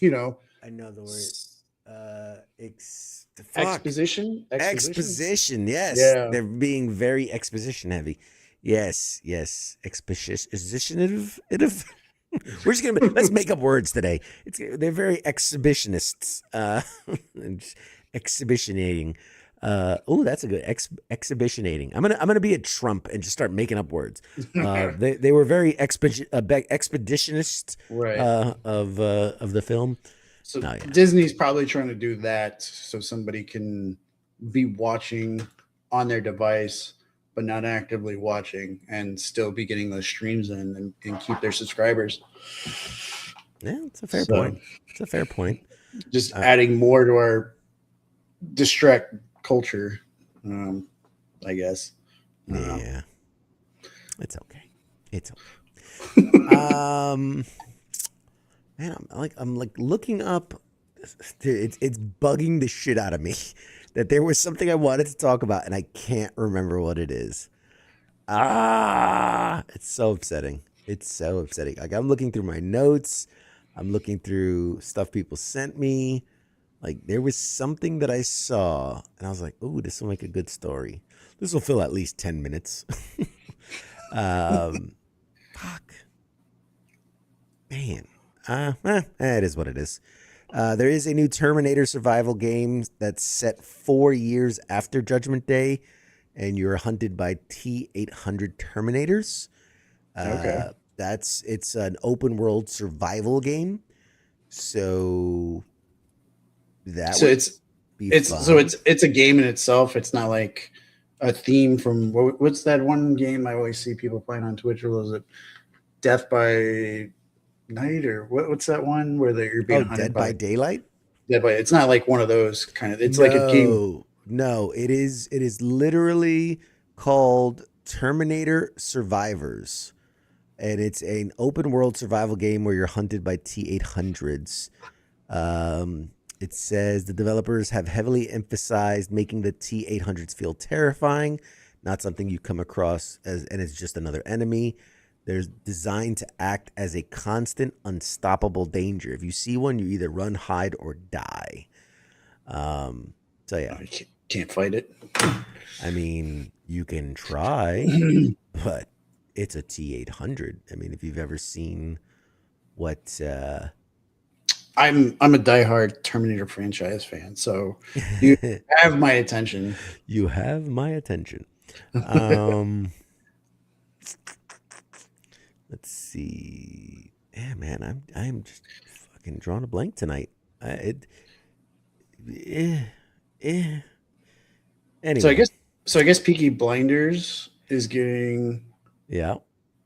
A: You know,
C: I know the word. Fuck.
A: Exposition.
C: Exposition. Yes,
A: Yeah.
C: they're being very exposition heavy. Yes. Expositionative. We're just gonna let's make up words today. They're very exhibitionists. And exhibitionating. Oh, that's a good exhibitionating. I'm gonna be a Trump and just start making up words. They were very expeditionist
A: Right.
C: of the film.
A: So
C: Oh, yeah.
A: Disney's probably trying to do that so somebody can be watching on their device, but not actively watching, and still be getting those streams in and keep their subscribers.
C: Yeah, it's a fair point. It's a fair point.
A: Just adding more to our distract culture, I guess.
C: Yeah, it's okay. It's okay. Man, I'm like looking up. Dude, it's bugging the shit out of me that there was something I wanted to talk about and I can't remember what it is. It's so upsetting. It's so upsetting. Like I'm looking through my notes. I'm looking through stuff people sent me. Like there was something that I saw and I was like, "Ooh, this will make a good story. This will fill at least 10 minutes." Fuck. Man. It is what it is. There is a new Terminator survival game that's set 4 years after Judgment Day, and you're hunted by T-800 Terminators.
A: Okay.
C: It's an open world survival game. So it's
A: a game in itself. It's not like a theme from what's that one game I always see people playing on Twitch, or was it Death by Night, or what's that one where you're being hunted
C: Dead by Daylight?
A: Dead by. It's not like one of those kind of. It's like a game.
C: No, it is literally called Terminator Survivors, and it's an open world survival game where you're hunted by T-800s. It says the developers have heavily emphasized making the T-800s feel terrifying, not something you come across and it's just another enemy. They're designed to act as a constant, unstoppable danger. If you see one, you either run, hide, or die. So yeah,
A: You can't fight it.
C: I mean, you can try, but it's a T-800. I mean, if you've ever seen what,
A: I'm a diehard Terminator franchise fan, so you have my attention.
C: You have my attention. Let's see. Yeah, man, I'm just fucking drawing a blank tonight. Anyway.
A: So I guess Peaky Blinders is getting a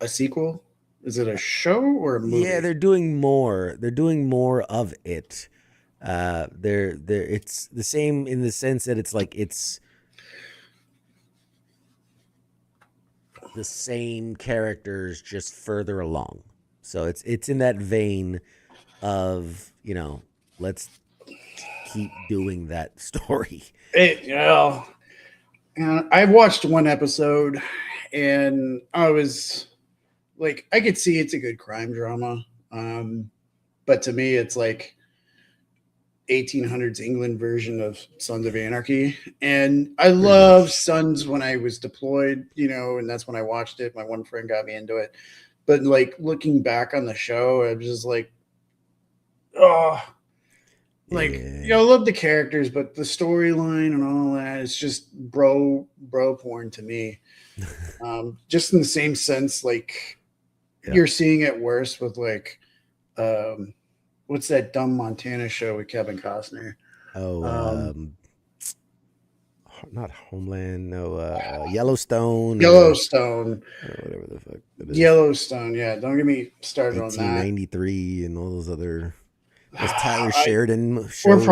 A: sequel. Is it a show or a movie?
C: Yeah, they're doing more. They're doing more of it. It's the same in the sense that it's the same characters just further along. So it's in that vein of, let's keep doing that story.
A: I watched one episode and I was like, I could see it's a good crime drama. But to me, it's like 1800s England version of Sons of Anarchy. And I loved Sons when I was deployed, and that's when I watched it. My one friend got me into it. But like looking back on the show, I was just like, I love the characters, but the storyline and all that is just bro porn to me. Just in the same sense, like you're seeing it worse with like, what's that dumb Montana show with Kevin Costner?
C: Not Homeland, no, Yellowstone.
A: Yellowstone.
C: Whatever the fuck it is.
A: Yellowstone, yeah. Don't get me started on that.
C: 1993 and all those other Tyler Sheridan shows.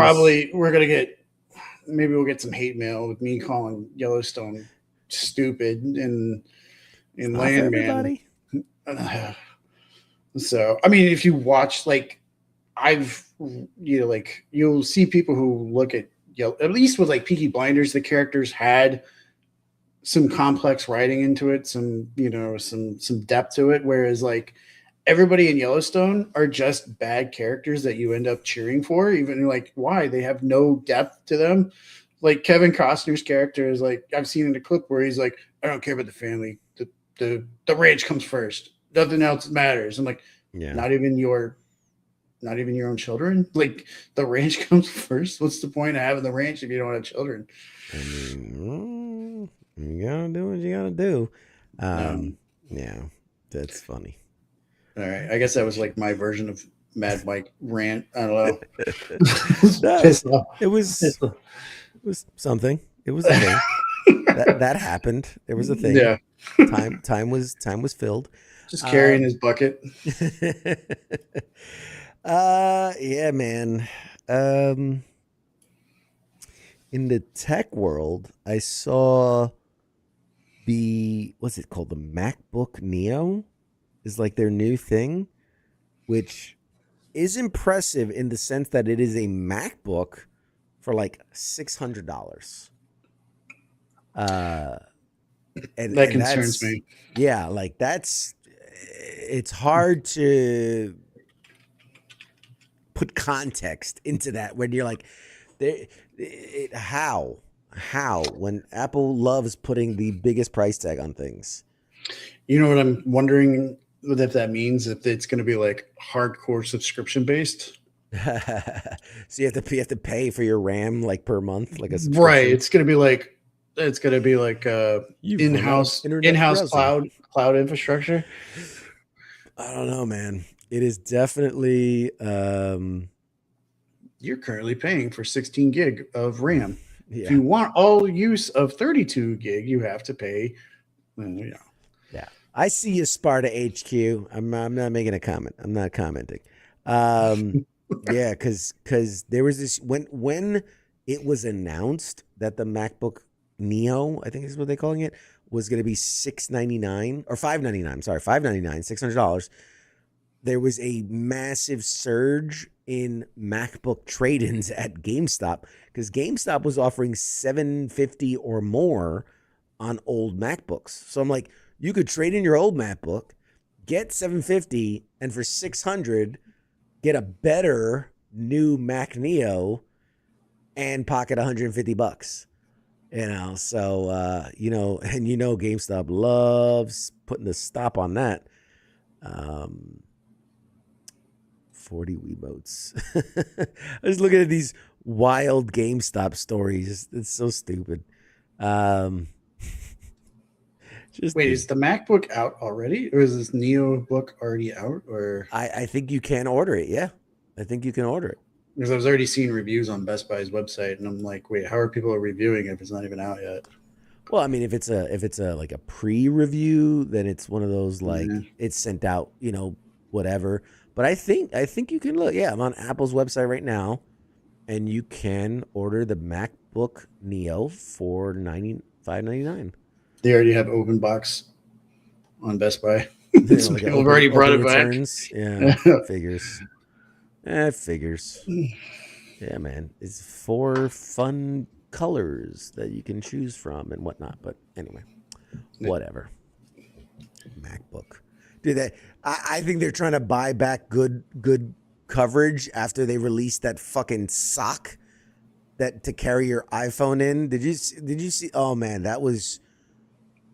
A: We're gonna get, maybe we'll get some hate mail with me calling Yellowstone stupid and Landman. So I mean, if you watch, like, you'll see people who look at at least with like Peaky Blinders, the characters had some complex writing into it, some depth to it, whereas like everybody in Yellowstone are just bad characters that you end up cheering for. Even like, why? They have no depth to them. Like Kevin Costner's character is like, I've seen in the clip where he's like, I don't care about the family. The ranch comes first. Nothing else matters. I'm like,
C: Yeah.
A: not even your own children. Like the ranch comes first. What's the point of having the ranch if you don't have children?
C: I mean, you gotta do what you gotta do. Yeah, that's funny.
A: All right. I guess that was like my version of Mad Mike rant. I don't know.
C: No, it was something. It was a thing. that happened. There was a thing.
A: Yeah.
C: Time was filled.
A: Just carrying his bucket.
C: Yeah, man. In the tech world, I saw what's it called? The MacBook Neo is like their new thing, which is impressive in the sense that it is a MacBook for like $600. And
A: that concerns me.
C: Yeah, like it's hard to put context into that when you're like, how when Apple loves putting the biggest price tag on things.
A: You know what I'm wondering if that means if it's going to be like hardcore subscription based.
C: So you have to pay for your RAM like per month, like a subscription.
A: Right. It's going to be like in-house cloud infrastructure.
C: I don't know, man. It is definitely
A: you're currently paying for 16 gig of RAM.
C: Yeah.
A: If you want all use of 32 gig, you have to pay.
C: Yeah. I see you, Sparta HQ. I'm not making a comment. I'm not commenting. Yeah, because there was this when it was announced that the MacBook Neo, I think is what they're calling it, was going to be $699 or $599. Sorry, $599, $600. There was a massive surge in MacBook trade-ins at GameStop because GameStop was offering $750 or more on old MacBooks. So I'm like, you could trade in your old MacBook, get $750, and for $600, get a better new Mac Neo and pocket $150. So and GameStop loves putting the stop on that. 40 Wiimotes. I was looking at these wild GameStop stories. It's so stupid.
A: Wait, is the MacBook out already, or is this Neo book already out? Or
C: I think you can order it. Yeah, I think you can order it.
A: Because I was already seeing reviews on Best Buy's website, and I'm like, wait, how are people reviewing it if it's not even out yet?
C: Well, I mean, if it's a like a pre-review, then it's one of those like it's sent out, whatever. But I think you can look. Yeah, I'm on Apple's website right now, and you can order the MacBook Neo for $599.
A: They already have open box on Best Buy. Some
C: Like
A: people have already brought it
C: returns.
A: back.
C: Yeah, figures. Figures. Yeah, man. It's 4 fun colors that you can choose from and whatnot. But anyway, whatever. MacBook. Dude, I think they're trying to buy back good coverage after they released that fucking sock that to carry your iPhone in. Did you see? Oh man, that was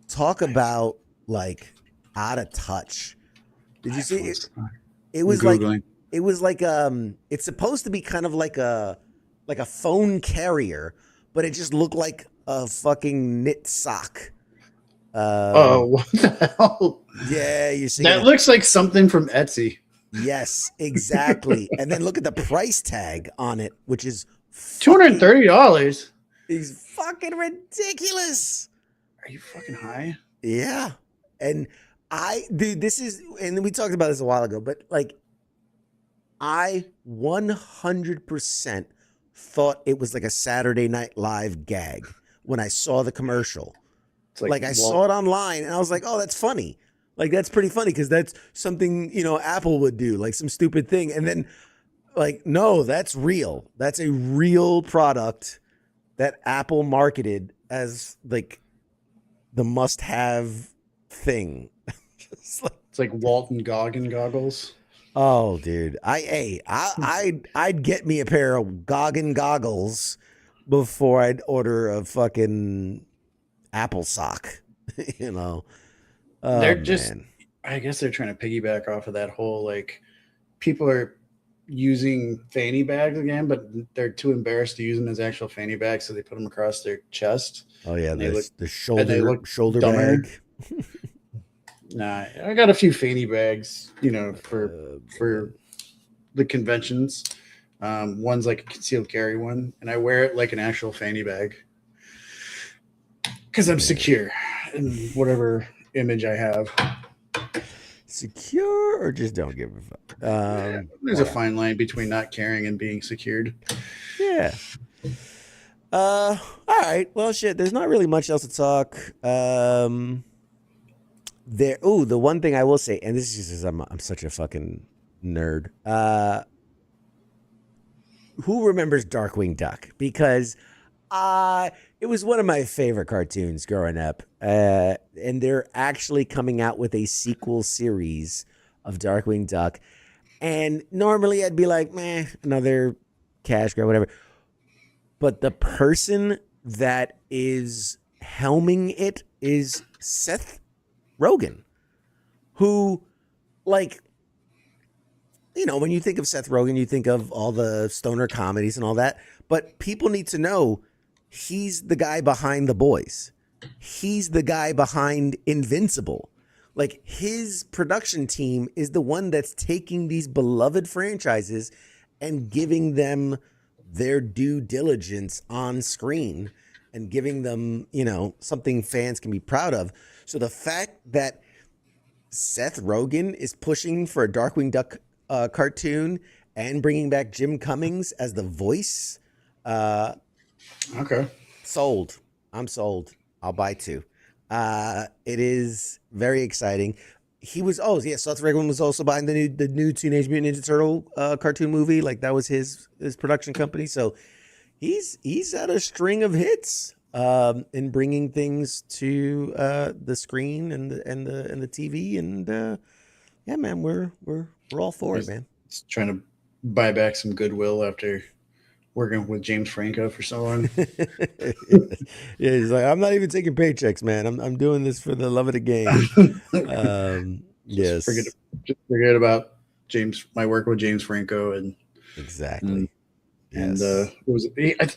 C: talk about like out of touch. Did you see it? It was
A: Googling.
C: like it's supposed to be kind of like a phone carrier, but it just looked like a fucking knit sock.
A: What the hell?
C: Yeah, you see
A: that looks like something from Etsy.
C: Yes, exactly. And then look at the price tag on it, which is
A: $230.
C: It's fucking ridiculous.
A: Are you fucking high?
C: Yeah. And this is, and we talked about this a while ago, but like I 100% thought it was like a Saturday Night Live gag when I saw the commercial. Like I saw it online and I was like, oh, that's funny. Like, that's pretty funny because that's something, Apple would do, like some stupid thing. And then like, no, that's real. That's a real product that Apple marketed as like the must-have thing. Just like
A: It's like Walton Goggin goggles.
C: Oh, dude. I'd get me a pair of Goggin goggles before I'd order a fucking Apple sock. You know. Oh
A: They're just,
C: man.
A: I guess they're trying to piggyback off of that whole like people are using fanny bags again, but they're too embarrassed to use them as actual fanny bags, so they put them across their chest.
C: Oh yeah,
A: And they look
C: the
A: and they
C: shoulder
A: look
C: shoulder
A: dumber.
C: bag.
A: Nah, I got a few fanny bags, you know, for
C: Man.
A: the conventions. One's like a concealed carry one, and I wear it like an actual fanny bag because I'm secure in whatever image I have.
C: Secure or just don't give a fuck.
A: There's a fine line between not caring and being secured.
C: Yeah. All right. Well, shit. There's not really much else to talk. There. Oh, the one thing I will say, and this is just I'm such a fucking nerd. Who remembers Darkwing Duck? Because it was one of my favorite cartoons growing up. And they're actually coming out with a sequel series of Darkwing Duck. And normally I'd be like, meh, another cash grab, whatever. But the person that is helming it is Seth Rogen, who, like, you know, when you think of Seth Rogen, you think of all the stoner comedies and all that. But people need to know he's the guy behind The Boys. He's the guy behind Invincible. Like, his production team is the one that's taking these beloved franchises and giving them their due diligence on screen and giving them, you know, something fans can be proud of. So the fact that Seth Rogen is pushing for a Darkwing Duck cartoon and bringing back Jim Cummings as the voice,
A: Okay.
C: sold. I'm sold. I'll buy 2. It is very exciting. He was Seth Rogen was also behind the new Teenage Mutant Ninja Turtle cartoon movie. Like, that was his production company. So he's had a string of hits in bringing things to the screen and the TV. And yeah, man, we're all for it, man.
A: Just trying to buy back some goodwill after working with James Franco for so long.
C: Yeah, he's like, I'm not even taking paychecks, man. I'm doing this for the love of the game. Yes.
A: Just forget about my work with James Franco and
C: Exactly.
A: and
C: Yes.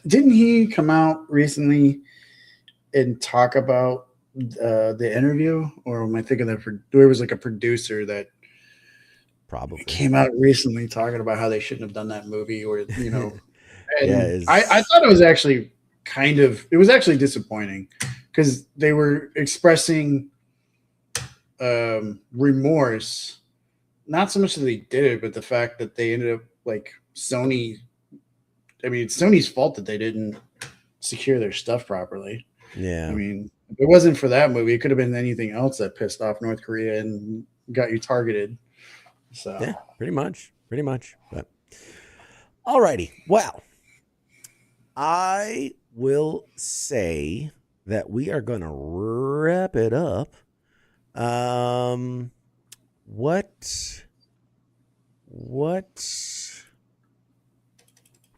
A: didn't he come out recently and talk about the interview, or am I thinking that there was like a producer that
C: Probably
A: came out recently talking about how they shouldn't have done that movie, or you know, and
C: Yeah,
A: I thought it was actually it was actually disappointing because they were expressing remorse, not so much that they did it, but the fact that they ended up like Sony. I mean, it's Sony's fault that they didn't secure their stuff properly.
C: Yeah.
A: I mean, if it wasn't for that movie, it could have been anything else that pissed off North Korea and got you targeted. So
C: Yeah, pretty much. But alrighty. Well, I will say that we are gonna wrap it up. What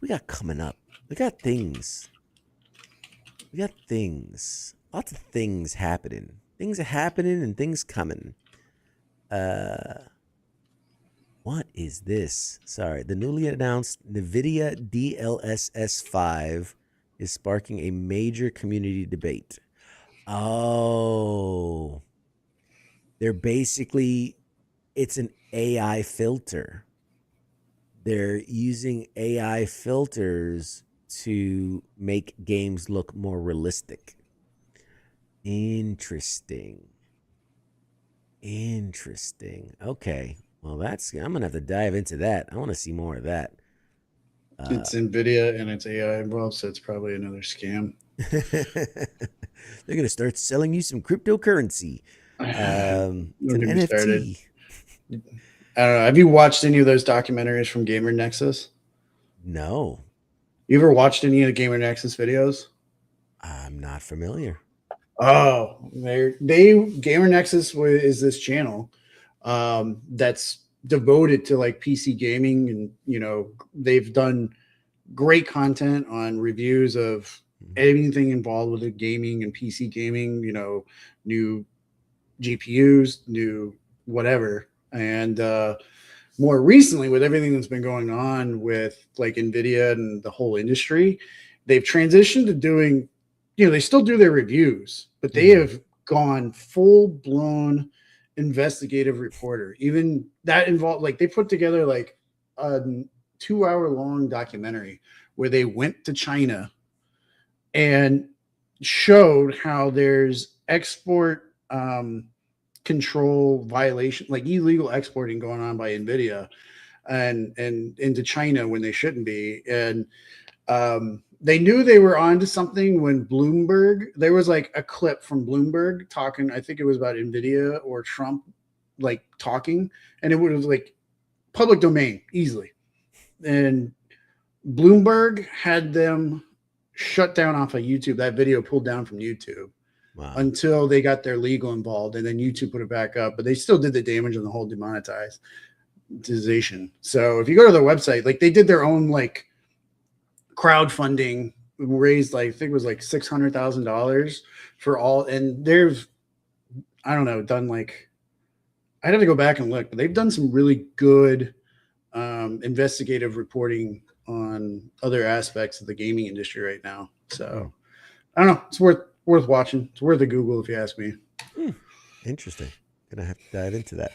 C: we got coming up? We got things. Lots of things happening. Things are happening and things coming. What is this? Sorry. The newly announced NVIDIA DLSS 5 is sparking a major community debate. Oh. It's an AI filter. They're using AI filters to make games look more realistic. Interesting. Okay. Well, I'm going to have to dive into that. I want to see more of that.
A: It's NVIDIA and it's AI involved, so it's probably another scam.
C: They're going to start selling you some cryptocurrency. It's an NFT.
A: Started. I don't know. Have you watched any of those documentaries from Gamer Nexus?
C: No.
A: You ever watched any of the Gamer Nexus videos?
C: I'm not familiar.
A: Oh, Gamer Nexus is this channel that's devoted to like PC gaming, and they've done great content on reviews of anything involved with the gaming and PC gaming. New GPUs, new whatever, and more recently with everything that's been going on with like Nvidia and the whole industry, they've transitioned to doing, they still do their reviews, but they have gone full blown investigative reporter. Even that involved, like they put together like a 2 hour long documentary where they went to China and showed how there's export control violation, like illegal exporting going on by Nvidia and into China when they shouldn't be. And they knew they were onto something when Bloomberg, there was like a clip from Bloomberg talking, I think it was about Nvidia or Trump, like talking, and it would have like public domain easily. And Bloomberg had them shut down off of YouTube, that video pulled down from YouTube. Wow. Until they got their legal involved, and then YouTube put it back up, but they still did the damage on the whole demonetization. So if you go to their website, like they did their own like crowdfunding, raised like I think it was like $600,000 for all, and they've, I don't know, done like, I'd have to go back and look, but they've done some really good investigative reporting on other aspects of the gaming industry right now. So I don't know, it's worth watching. It's worth a Google if you ask me.
C: Interesting. Gonna have to dive into that.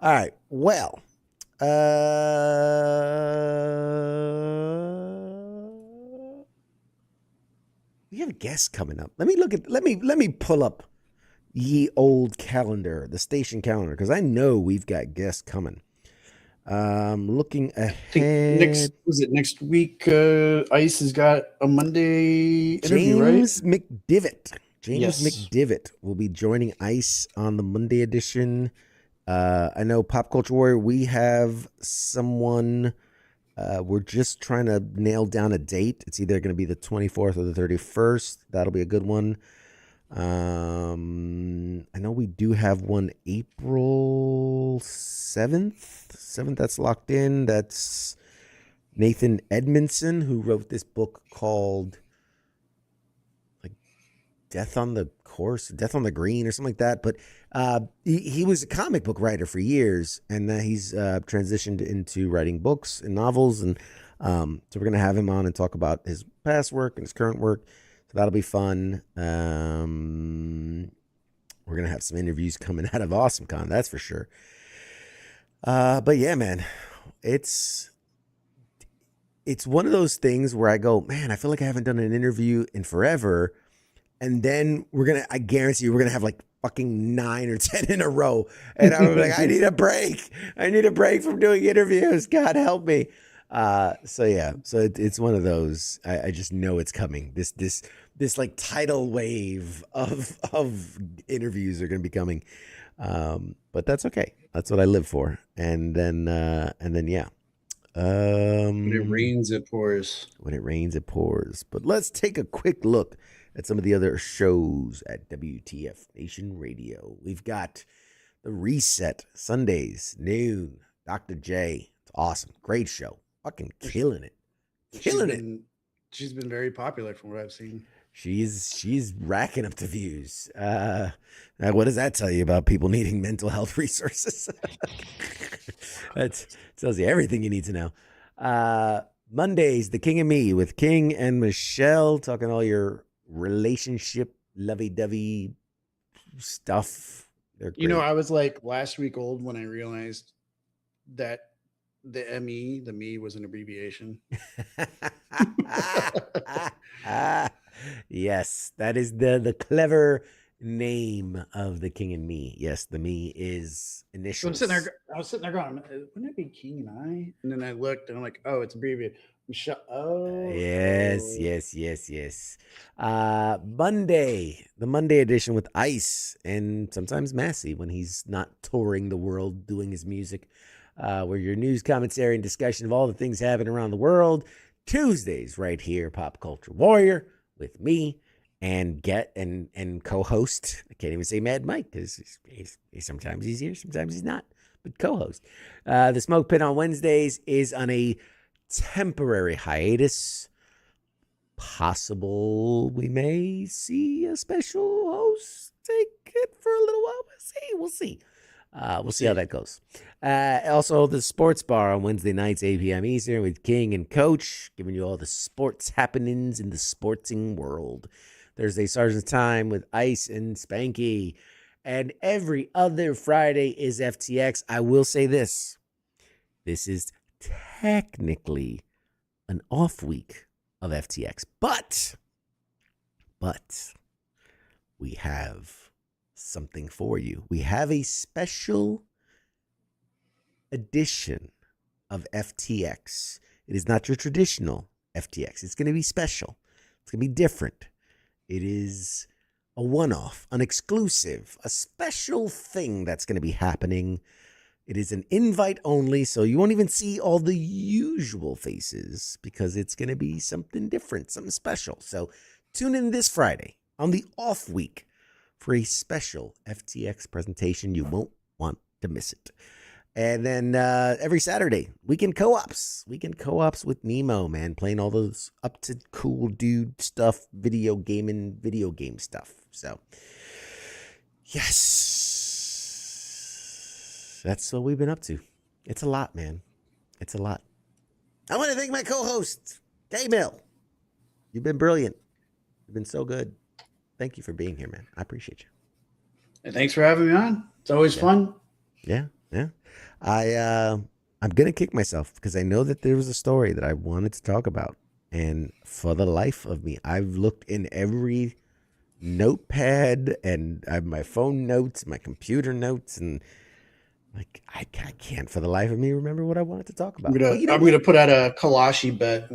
C: All right. Well, we have a guest coming up. Let me pull up ye old calendar, the station calendar, because I know we've got guests coming. Looking ahead.
A: Next week? Ice has got a Monday interview,
C: James
A: right?
C: James McDivitt will be joining Ice on the Monday edition. I know Pop Culture Warrior, we have someone, we're just trying to nail down a date. It's either going to be the 24th or the 31st. That'll be a good one. I know we do have one April 7th. That's locked in. That's Nathan Edmondson, who wrote this book called like Death on the Course, Death on the Green, or something like that. But he was a comic book writer for years, and he's transitioned into writing books and novels. And so we're going to have him on and talk about his past work and his current work. So that'll be fun. We're going to have some interviews coming out of AwesomeCon, that's for sure. But yeah, man, it's one of those things where I go, man, I feel like I haven't done an interview in forever. And then I guarantee you, we're going to have like fucking 9 or 10 in a row. And I'm like, I need a break. I need a break from doing interviews. God help me. So it's one of those, I just know it's coming. This like tidal wave of interviews are going to be coming. But that's okay. That's what I live for. And then yeah.
A: When it rains, it pours.
C: When it rains, it pours. But let's take a quick look at some of the other shows at WTF Nation Radio. We've got The Reset, Sundays, noon. Dr. J. It's awesome. Great show. Fucking killing it.
A: She's been very popular from what I've seen.
C: She's racking up the views. What does that tell you about people needing mental health resources? That tells you everything you need to know. Mondays, The King and Me with King and Michelle, talking all your relationship lovey-dovey stuff.
A: I was like last week old when I realized that the me was an abbreviation.
C: Yes, that is the clever name of The King and Me. Yes, the me is initials.
A: So I was sitting there going, wouldn't it be King and I? And then I looked and I'm like, oh, it's abbreviated. Oh.
C: Yes. Monday, the Monday edition with Ice and sometimes Massey when he's not touring the world doing his music. Where your news, commentary, and discussion of all the things happening around the world. Tuesdays, right here, Pop Culture Warrior, with me and get and co-host. I can't even say Mad Mike because he's sometimes he's here, sometimes he's not. But co-host. The Smoke Pit on Wednesdays is on a temporary hiatus. Possible we may see a special host take it for a little while. We'll see. We'll see how that goes. Also, the Sports Bar on Wednesday nights, 8 p.m. Eastern, with King and Coach, giving you all the sports happenings in the sporting world. Thursday, Sergeant's Time with Ice and Spanky. And every other Friday is FTX. I will say this. This is technically an off week of FTX. But we have something for you. We have a special edition of FTX. It is not your traditional FTX. It's going to be special. It's going to be different. It is a one-off, an exclusive, a special thing that's going to be happening. It is an invite only, so you won't even see all the usual faces because it's going to be something different, something special. So tune in this Friday on the off week for a special FTX presentation. You won't want to miss it. And then every Saturday, weekend co-ops. Weekend co-ops with Nemo, man, playing all those up to cool dude stuff, video game stuff. So, yes, that's what we've been up to. It's a lot, man. It's a lot. I want to thank my co-host, K-Mill. You've been brilliant. You've been so good. Thank you for being here, man. I appreciate you.
A: And thanks for having me on. It's always fun.
C: Yeah. I'm gonna kick myself because I know that there was a story that I wanted to talk about, and for the life of me, I've looked in every notepad and I have my phone notes, my computer notes, and like I can't for the life of me remember what I wanted to talk about.
A: I'm gonna put out a Kalashi bet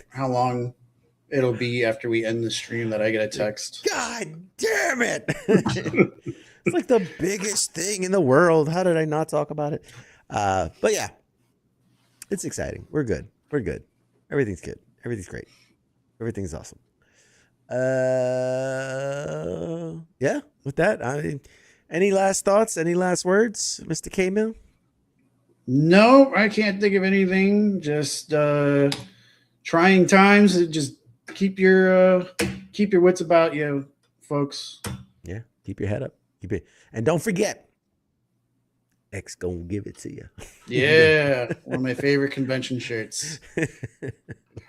A: how long it'll be after we end the stream that I get a text.
C: God damn it! It's like the biggest thing in the world. How did I not talk about it? But yeah, it's exciting. We're good. Everything's good. Everything's great. Everything's awesome. Yeah, with that, any last thoughts? Any last words, Mr. K-Mill?
A: No, I can't think of anything. Just trying times. Just keep your wits about you, folks.
C: Yeah, keep your head up. And don't forget, X gonna give it to you.
A: Yeah, one of my favorite convention shirts.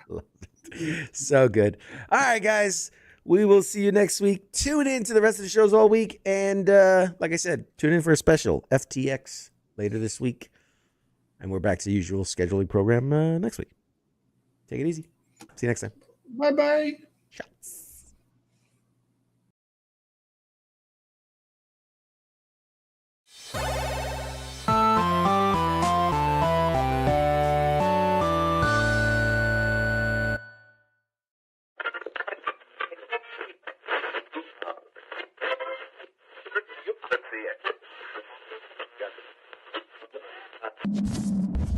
C: Love it. So good. All right, guys. We will see you next week. Tune in to the rest of the shows all week. And like I said, tune in for a special FTX later this week. And we're back to the usual scheduling program next week. Take it easy. See you next time.
A: Bye-bye.
C: Shots.
D: Let's see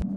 D: it.